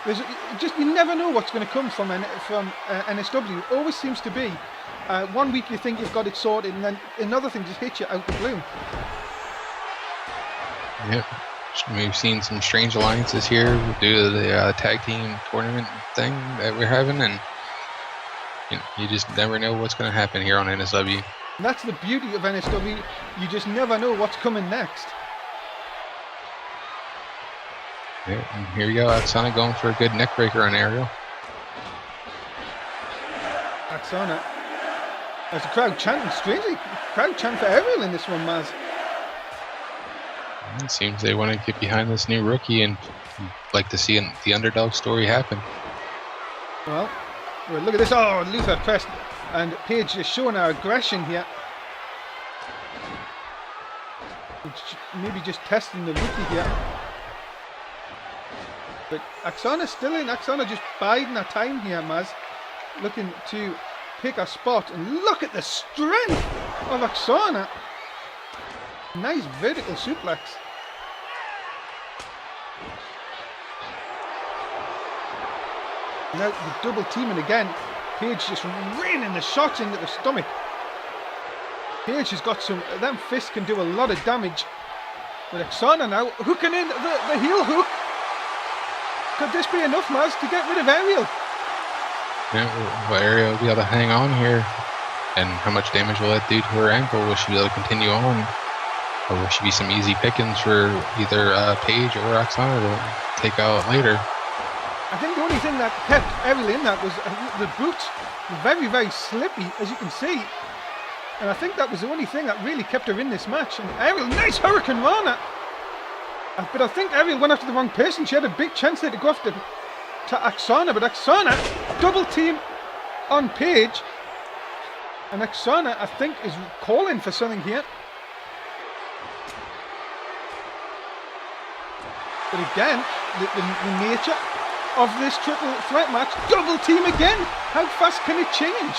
there's just you never know what's going to come from NSW. It always seems to be 1 week you think you've got it sorted, and then another thing just hits you out the blue. Yep. We've seen some strange alliances here due to the tag team tournament thing that we're having, and you just never know what's going to happen here on NSW. And that's the beauty of NSW. You just never know what's coming next. Yeah, and here we go. Oksana going for a good neck breaker on Ariel. Oksana. There's a crowd chanting, strangely, crowd chant for Ariel in this one, Mazz. It seems they want to get behind this new rookie and like to see the underdog story happen. Well, look at this. Oh, Luther pressed. And Paige just showing her aggression here. Maybe just testing the rookie here. But Oksana's still in. Oksana just biding her time here, Mazz. Looking to pick a spot. And look at the strength of Oksana. Nice vertical suplex. Now the double teaming again. Paige just raining the shots into the stomach. Paige has got some. Them fists can do a lot of damage. But Oksana now hooking in the heel hook. Could this be enough, Mazz, to get rid of Ariel? Yeah, will Ariel be able to hang on here? And how much damage will that do to her ankle? Will she be able to continue on? Or will she be some easy pickings for either Paige or Oksana to take out later? I think the only thing that kept Ariel in that was the boots. Very, very slippy, as you can see. And I think that was the only thing that really kept her in this match. And Ariel, nice Hurricane Rana. But I think Ariel went after the wrong person. She had a big chance there to go after to Oksana. But Oksana, double team on Paige. And Oksana, I think, is calling for something here. But again, the nature of this triple threat match, double team again. How fast can it change?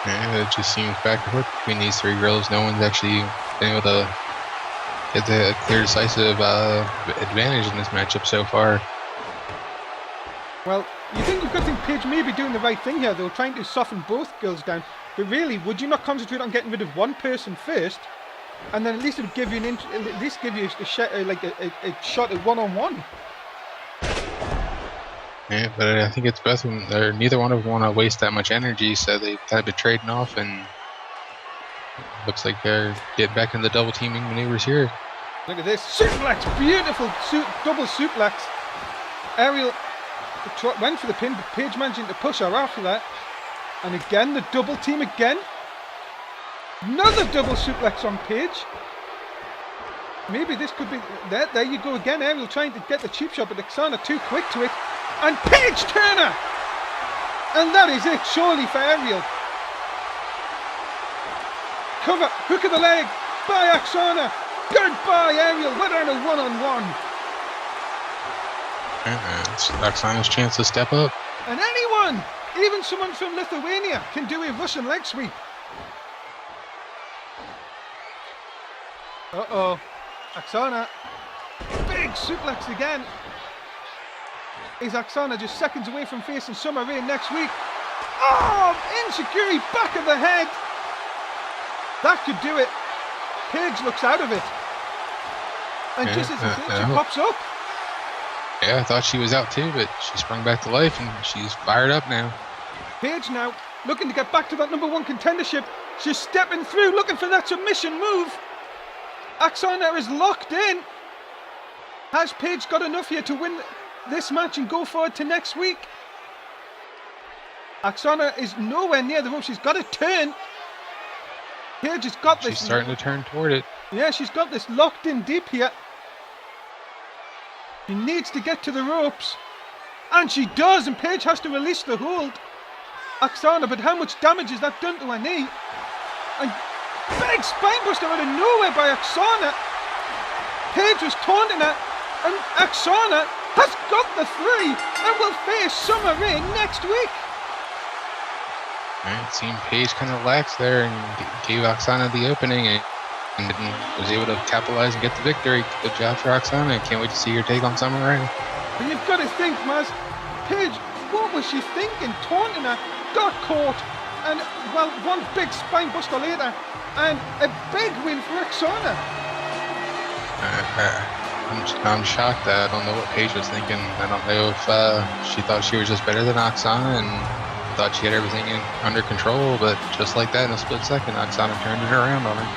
Yeah, it just seems back and forth between these three girls. No one's actually been able to get the clear, decisive advantage in this matchup so far. Well, you could think Paige may be doing the right thing here, though, trying to soften both girls down. But really, would you not concentrate on getting rid of one person first, and then at least it would give you a shot at one-on-one? Yeah, but I think it's both of them. Neither one of them want to waste that much energy, so they've kind of been trading off, and looks like they're getting back into the double teaming maneuvers here. Look at this suplex, beautiful double suplex. Ariel went for the pin, but Paige managing to push her after that, and again the double team again. Another double suplex on Paige. Maybe this could be there you go again. Ariel trying to get the cheap shot, but Oksana too quick to it. And Paige Turner! And that is it, surely, for Ariel. Cover, hook of the leg by Oksana. Goodbye, Ariel. We're down a one-on-one. It's Oksana's chance to step up. And anyone, even someone from Lithuania, can do a Russian leg sweep. Uh-oh. Oksana. Big suplex again. Is Oksana just seconds away from facing Summer Rae next week? Oh, Inshiguri, back of the head. That could do it. Paige looks out of it. And just as she pops up. Yeah, I thought she was out too, but she sprung back to life and she's fired up now. Paige now looking to get back to that #1 contendership. She's stepping through, looking for that submission move. Oksana is locked in. Has Paige got enough here to win this match and go forward to next week? Oksana is nowhere near the rope. She's got to turn. Paige has got this. She's starting to turn toward it. Yeah, she's got this locked in deep here. She needs to get to the ropes. And she does, and Paige has to release the hold. Oksana, but how much damage has that done to her knee? And big spinebuster out of nowhere by Oksana. Paige was taunting her, and Oksana has got the 3 and will face Summer Rae next week. It seemed Paige kind of lax there and gave Oksana the opening and was able to capitalize and get the victory. Good job for Oksana. I can't wait to see your take on Summer Rae. And you've got to think, Mazz, Paige, what was she thinking? Taunting her, got caught, and well, one big spine buster later, and a big win for Oksana. I'm shocked. I don't know what Paige was thinking. I don't know if she thought she was just better than Oksana and thought she had everything under control, but just like that in a split second, Oksana turned it around on her.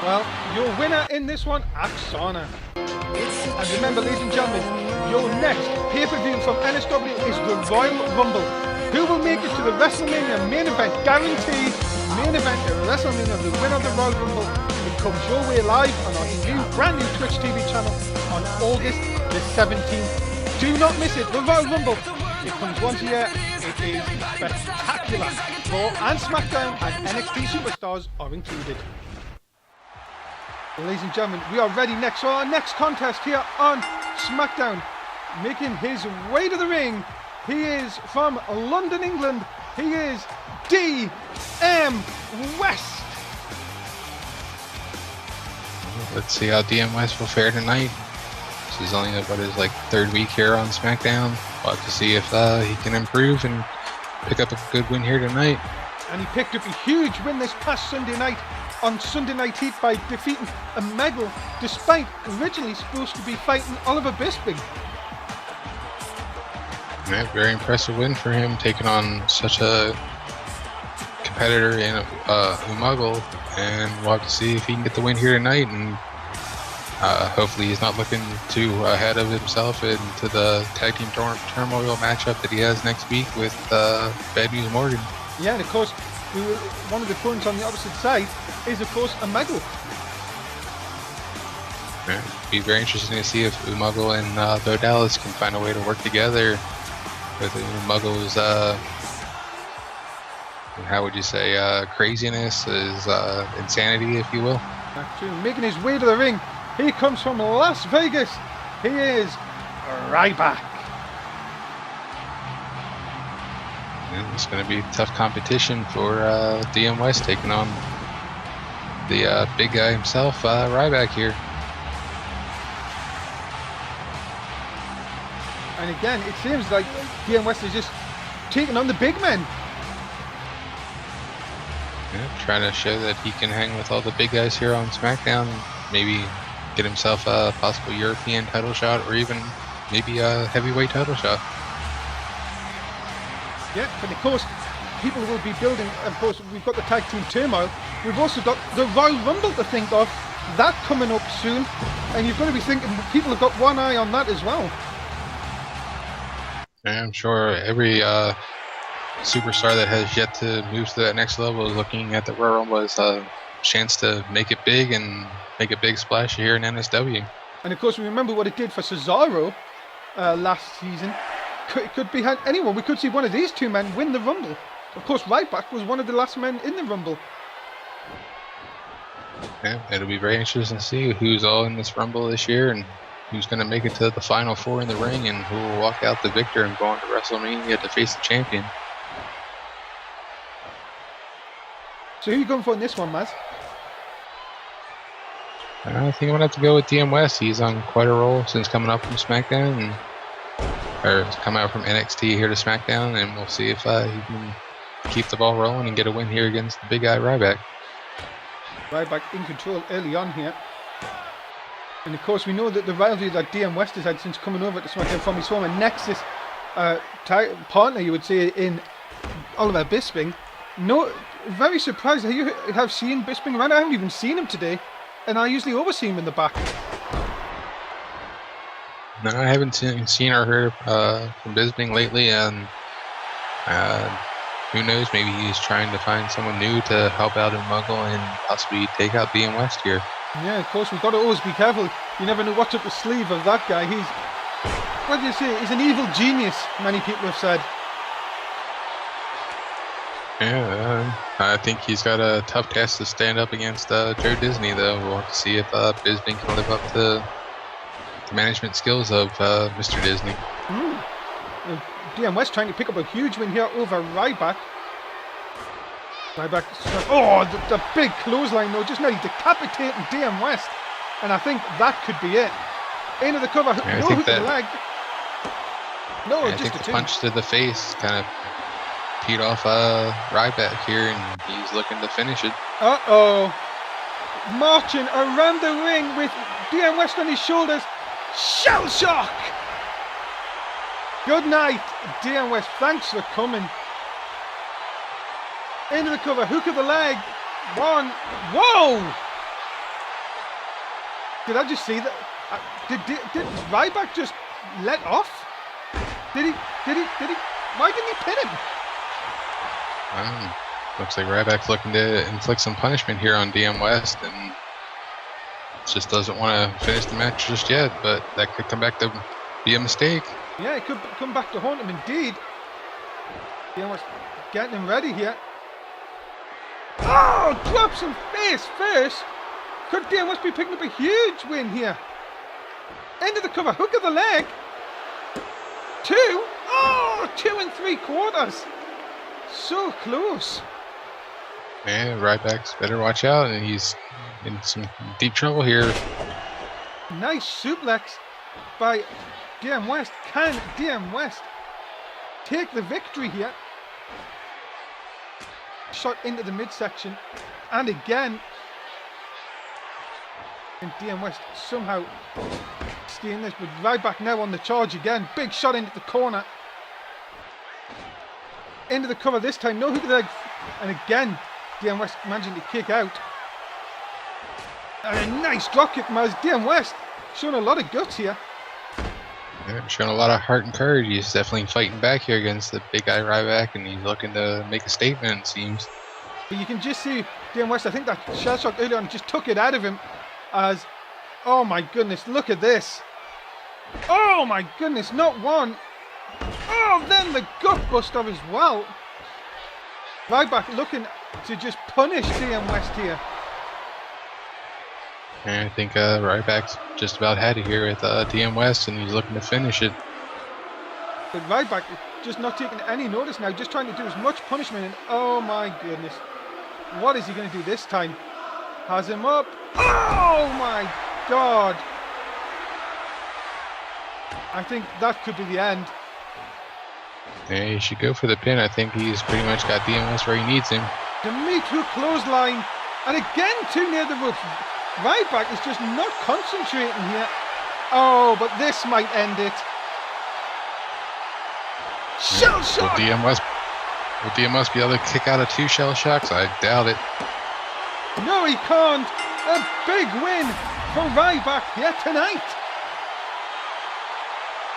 Well, your winner in this one, Oksana. And remember, ladies and gentlemen, your next pay-per-view from NSW is the Royal Rumble. Who will make it to the WrestleMania main event? Guaranteed main event at WrestleMania. The winner of the Royal Rumble. It comes your way live on our brand new Twitch TV channel on August the 17th. Do not miss it. The Royal Rumble. It comes once a year. It is spectacular. Raw and Smackdown and NXT Superstars are included. Ladies and gentlemen, we are ready next for our next contest here on Smackdown. Making his way to the ring, he is from London, England. He is DM West. Let's see how DM West will fare tonight. This is only his third week here on SmackDown. We'll have to see if he can improve and pick up a good win here tonight. And he picked up a huge win this past Sunday night on Sunday Night Heat by defeating Omegle, despite originally supposed to be fighting Oliver Bisping. Yeah, very impressive win for him, taking on such a competitor in Omegle, and we'll have to see if he can get the win here tonight. And hopefully he's not looking too ahead of himself into the tag team turmoil matchup that he has next week with Bad News Morgan. Yeah, and of course, one of the opponents on the opposite side is, of course, Omegle. Yeah, it'd be very interesting to see if Omegle and Bo Dallas can find a way to work together with Omegle's, how would you say, craziness, his insanity, if you will. Actually, making his way to the ring, he comes from Las Vegas. He is Ryback. And it's going to be tough competition for DM West taking on the big guy himself, Ryback here. And again, it seems like DM West is just taking on the big men. Yeah, trying to show that he can hang with all the big guys here on SmackDown. Maybe get himself a possible European title shot, or even maybe a heavyweight title shot. Yeah, but of course, people will be building. Of course, we've got the tag team turmoil. We've also got the Royal Rumble to think of. That coming up soon, and you've got to be thinking people have got one eye on that as well. I'm sure every superstar that has yet to move to that next level is looking at the Royal Rumble as a chance to make it big and make a big splash here in NSW. And of course, we remember what it did for Cesaro last season. It could be anyone. We could see one of these two men win the Rumble. Of course, Ryback was one of the last men in the Rumble. Yeah, it'll be very interesting to see who's all in this Rumble this year and who's going to make it to the final four in the ring and who will walk out the victor and go on to WrestleMania to face the champion. So who are you going for in this one, Mazz? I think I'm going to have to go with DM West. He's on quite a roll since coming up from SmackDown, or coming out from NXT here to SmackDown, and we'll see if he can keep the ball rolling and get a win here against the big guy Ryback. Ryback in control early on here. And of course, we know that the rivalry that DM West has had since coming over to SmackDown from his former Nexus partner, you would say, in Oliver Bisping. No, very surprised that you have seen Bisping around. I haven't even seen him today, and I usually always see him in the back. No, I haven't seen or heard from Bisping lately, and who knows, maybe he's trying to find someone new to help out in Muggle and possibly take out DM West here. Yeah, of course, we've got to always be careful. You never know what's up the sleeve of that guy. what do you say? He's an evil genius, many people have said. Yeah, I think he's got a tough task to stand up against Joe Disney, though. We'll have to see if Bisping can live up to the management skills of Mr. Disney. DM West trying to pick up a huge win here over Ryback. Ryback, oh, the big clothesline though, just nearly decapitating DM West. And I think that could be it. Into the cover, Yeah, no hook to the leg. No, I just think a the two. punch to the face kind of peed off Ryback here, and he's looking to finish it. Uh-oh. Marching around the ring with DM West on his shoulders. Shell shock! Good night, DM West. Thanks for coming. Into the cover, hook of the leg. One. Whoa! Did I just see that? Did Ryback just let off? Did he? Why didn't he pin him? Looks like Ryback's looking to inflict some punishment here on DM West, and just doesn't want to finish the match just yet, but that could come back to be a mistake. Yeah, it could come back to haunt him indeed. DM West getting him ready here. Oh, drops him face first. Could DM West be picking up a huge win here? Into the cover, hook of the leg. 2. Oh, 2 3/4. So close. Yeah, Ryback's better watch out, and he's in some deep trouble here. Nice suplex by DM West. Can DM West take the victory here? Shot into the midsection, and again. And DM West somehow staying this, but Ryback now on the charge again. Big shot into the corner. Into the cover this time, no hook of the leg. And again, DM West managing to kick out. And a nice dropkick from Mazz. DM West showing a lot of guts here. Yeah, showing a lot of heart and courage. He's definitely fighting back here against the big guy Ryback, and he's looking to make a statement, it seems. But you can just see DM West, I think that shell shock earlier on just took it out of him as, oh my goodness, look at this. Oh my goodness, not one. Oh, then the gut buster as well. Ryback looking to just punish DM West here. And I think Ryback's just about had it here with DM West, and he's looking to finish it. But Ryback just not taking any notice now, just trying to do as much punishment. And oh my goodness, what is he going to do this time? Has him up. Oh my God. I think that could be the end. Yeah, he should go for the pin. I think he's pretty much got DM West where he needs him. The meat hook clothesline. And again too near the ropes. Ryback is just not concentrating here. Oh, but this might end it. Shell shock! Will DM West be able to kick out of 2 shell shocks? I doubt it. No, he can't. A big win for Ryback here tonight.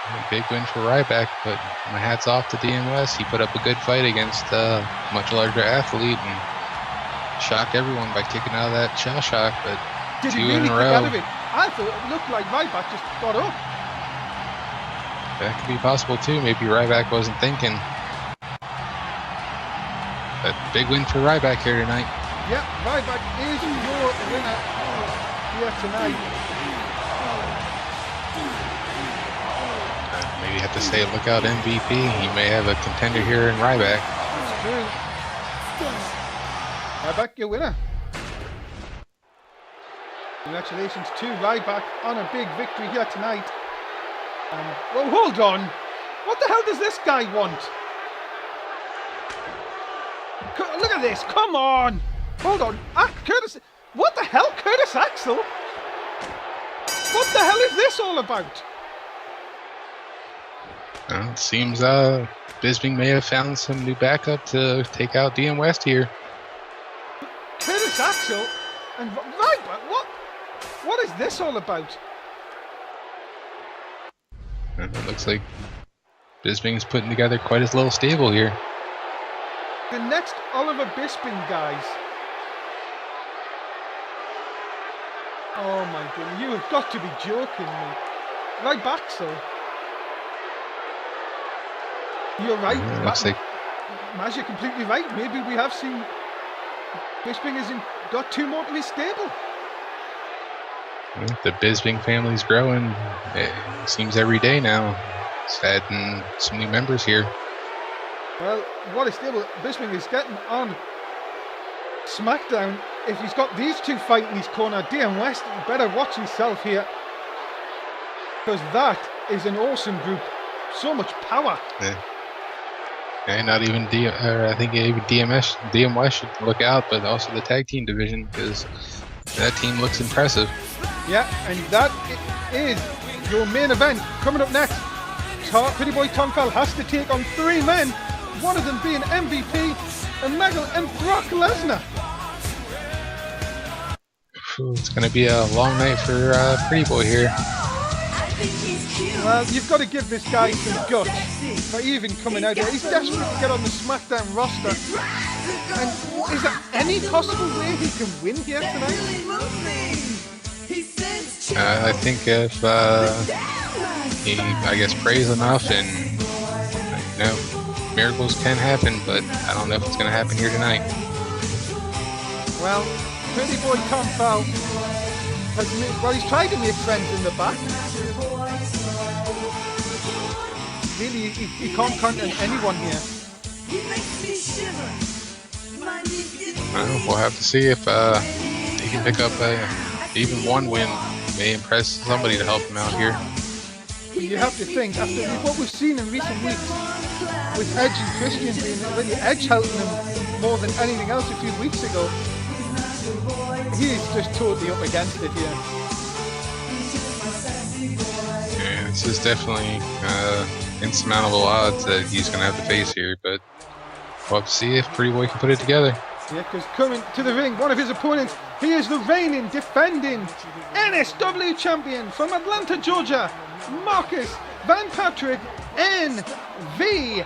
A big win for Ryback, but my hat's off to DM West. He put up a good fight against a much larger athlete and shocked everyone by kicking out of that shell shock, but Did 2 he really in a kick row. out of it? I thought it looked like Ryback just got up. That could be possible too. Maybe Ryback wasn't thinking. But big win for Ryback here tonight. Yeah, Ryback is your winner here tonight. Maybe have to say look out MVP. He may have a contender here in Ryback. That's true. Ryback, your winner. Congratulations to Ryback on a big victory here tonight. Well, hold on. What the hell does this guy want? Look at this. Come on. Hold on. Curtis. What the hell? Curtis Axel? What the hell is this all about? Well, it seems Bisping may have found some new backup to take out DM West here. Curtis Axel and Ryback? What is this all about? And it looks like Bisping's putting together quite his little stable here. The next Oliver Bisping, guys. Oh my goodness, you have got to be joking me. Ryback, so. You're right. Looks like Mazz, you're completely right. Maybe we have seen Bisping hasn't got two more to his stable. the Bisping family's growing. It seems every day now. It's adding some new members here. Well, what a stable Bisping is getting on SmackDown. If he's got these two fighting in his corner, DM West, you better watch yourself here. Because that is an awesome group. So much power. Yeah. And not even I think even DM West should look out, but also the tag team division, because that team looks impressive. Yeah, and that is your main event. Coming up next, Pretty Boy Tom Fell has to take on three men, one of them being MVP, Megal and Brock Lesnar. It's going to be a long night for Pretty Boy here. Well, you've got to give this guy some guts for even coming out here. He's desperate to get on the SmackDown roster. And is there any possible way he can win here tonight? I think if he, I guess, prays enough, and miracles can happen, but I don't know if it's going to happen here tonight. Well, Pretty Boy Tom Fell he's tried to make friends in the back. Really, he can't count on anyone here. We'll have to see if he can pick up even one win. May impress somebody to help him out here. You have to think, after what we've seen in recent weeks, with Edge and Christian being really Edge helping him more than anything else a few weeks ago, he's just totally up against it here. Yeah, this is definitely insurmountable odds that he's going to have to face here, but we'll have to see if Pretty Boy can put it together. Yeah, because coming to the ring, one of his opponents, he is the reigning, defending NSW champion from Atlanta, Georgia, Marcus Van Patrick, MVP.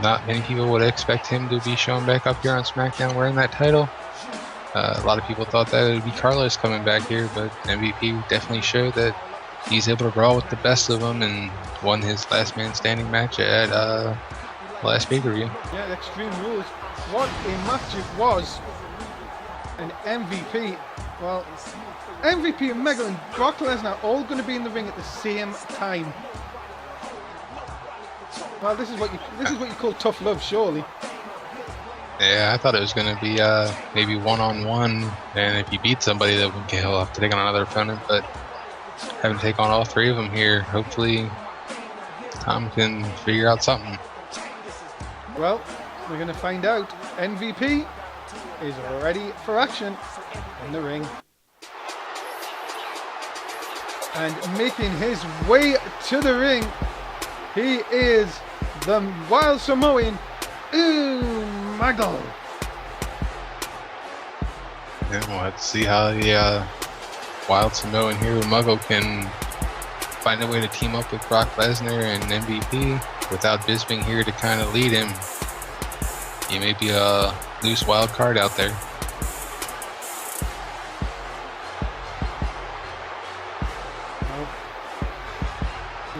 Not many people would expect him to be shown back up here on SmackDown wearing that title. A lot of people thought that it would be Carlos coming back here, but MVP definitely showed that he's able to brawl with the best of them and won his last man standing match at last pay-per-view. Yeah, Extreme Rules. What a match it was. And MVP, well, MVP and Megal and Brock Lesnar all going to be in the ring at the same time. Well, this is what you call tough love, surely. Yeah, I thought it was going to be maybe one-on-one, and if you beat somebody, that he'll have to take on another opponent, but having to take on all three of them here, hopefully Tom can figure out something. Well, we're going to find out. MVP is ready for action in the ring. And making his way to the ring, he is the Wild Samoan, Megal. And we'll have to see how the Wild Samoan here, Muggle, can find a way to team up with Brock Lesnar and MVP without Bisping here to kind of lead him. He may be a loose wild card out there. Well,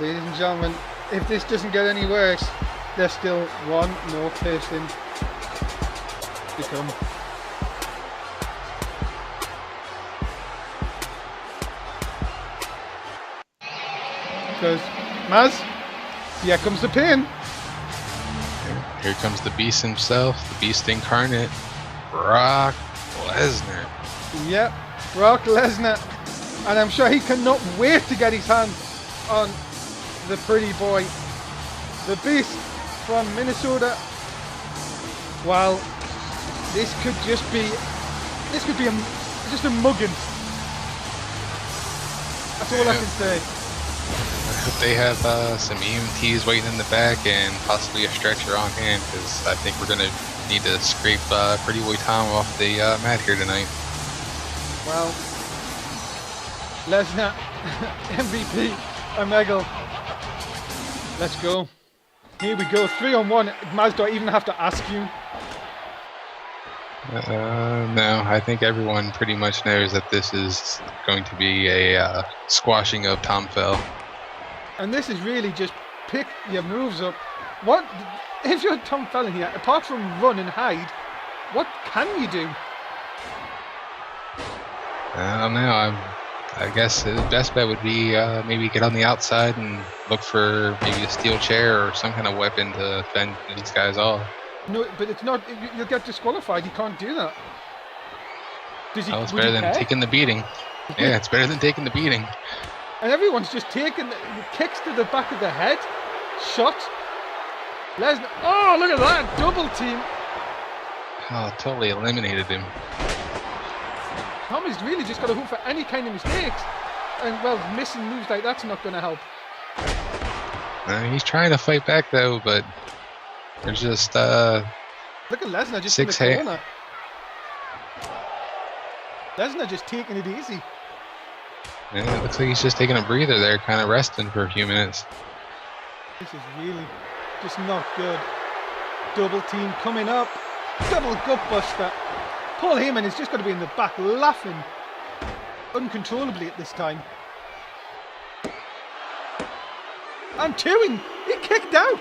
ladies and gentlemen, if this doesn't get any worse, there's still one more person to come. Because, Mazz, here comes the pin. Here comes the Beast himself, the Beast incarnate, Brock Lesnar. Yep, Brock Lesnar. And I'm sure he cannot wait to get his hands on the Pretty Boy. The Beast from Minnesota. Well, this could be just a mugging. That's all I can say. I hope they have some EMTs waiting in the back and possibly a stretcher on hand, because I think we're going to need to scrape Pretty Boy Tom off the mat here tonight. Well, Lesnar, MVP, and Megal. Let's go. Here we go, 3-on-1. Mazz, do I even have to ask you? No, I think everyone pretty much knows that this is going to be a squashing of Tom Fell. And this is really just pick your moves up. What if you're Tom Fell here? Apart from run and hide, what can you do? I don't know. I guess the best bet would be maybe get on the outside and look for maybe a steel chair or some kind of weapon to fend these guys off. No, but it's not. You'll get disqualified. You can't do that. Does he? Oh, it's would better he than care? taking the beating. Yeah, it's better than taking the beating. And everyone's just taking kicks to the back of the head, shot. Lesnar. Oh, look at that double team. Oh, totally eliminated him. Tommy's really just got to hope for any kind of mistakes, and well, missing moves like that's not going to help. He's trying to fight back though, but there's just Look at Lesnar just in the corner. Lesnar just taking it easy. Yeah, it looks like he's just taking a breather there, kind of resting for a few minutes. This is really just not good. Double team coming up. Double gut buster. Paul Heyman is just going to be in the back laughing uncontrollably at this time. And two, he kicked out.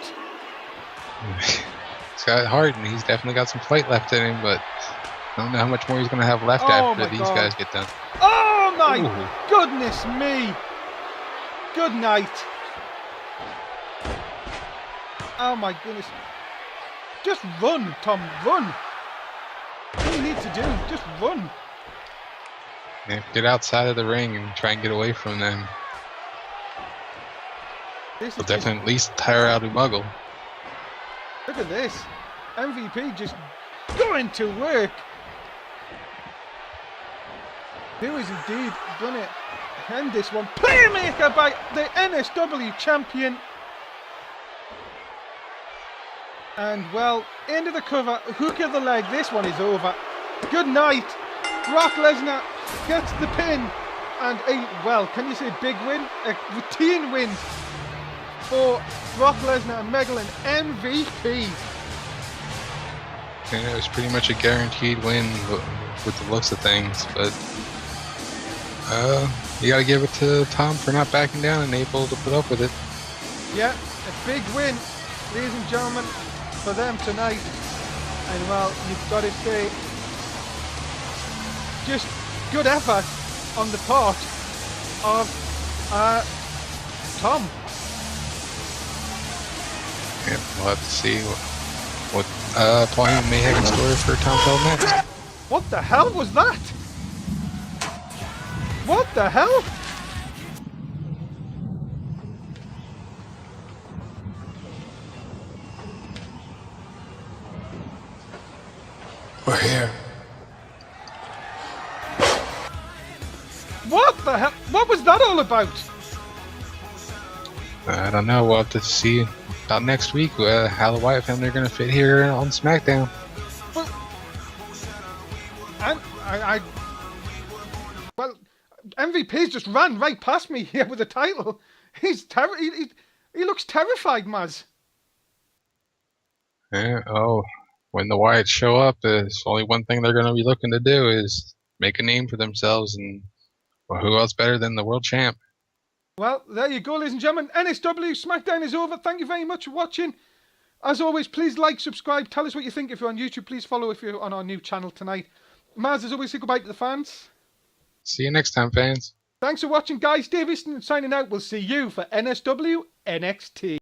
He's got heart, and he's definitely got some fight left in him, but I don't know how much more he's going to have left after these guys get done. Oh my Ooh. goodness me. Good night. Oh my goodness. Just run, Tom, run. All you need to do, just run. Yeah, get outside of the ring and try and get away from them. This They'll is definitely at least tire out Umuggle. Look at this. MVP just going to work. Who is indeed going to end this one? Playmaker by the NSW champion. And well, into the cover, hook of the leg. This one is over. Good night. Brock Lesnar gets the pin. And a, well, can you say big win? A routine win for Brock Lesnar and Megalyn MVP. Yeah, it was pretty much a guaranteed win with the looks of things, but you got to give it to Tom for not backing down and able to put up with it. Yeah, a big win, ladies and gentlemen, for them tonight. And well, you've got to say, just good effort on the part of Tom. Yeah, we'll have to see what Paul Heyman may have in store for Tom Fell next. What the hell was that? What the hell? We're here. What the hell? What was that all about? I don't know. We'll have to see about next week how the Wyatt family are going to fit here on SmackDown. Well, well, MVP's just ran right past me here with the title. He's he looks terrified, Mazz. Yeah. Oh, when the Wyatts show up, there's only one thing they're going to be looking to do is make a name for themselves, and well, who else better than the world champ? Well, there you go, ladies and gentlemen. NSW SmackDown is over. Thank you very much for watching. As always, please like, subscribe, tell us what you think. If you're on YouTube, please follow if you're on our new channel tonight. Mazz, as always, say goodbye to the fans. See you next time, fans. Thanks for watching, guys. Dave Easton signing out. We'll see you for NSW NXT.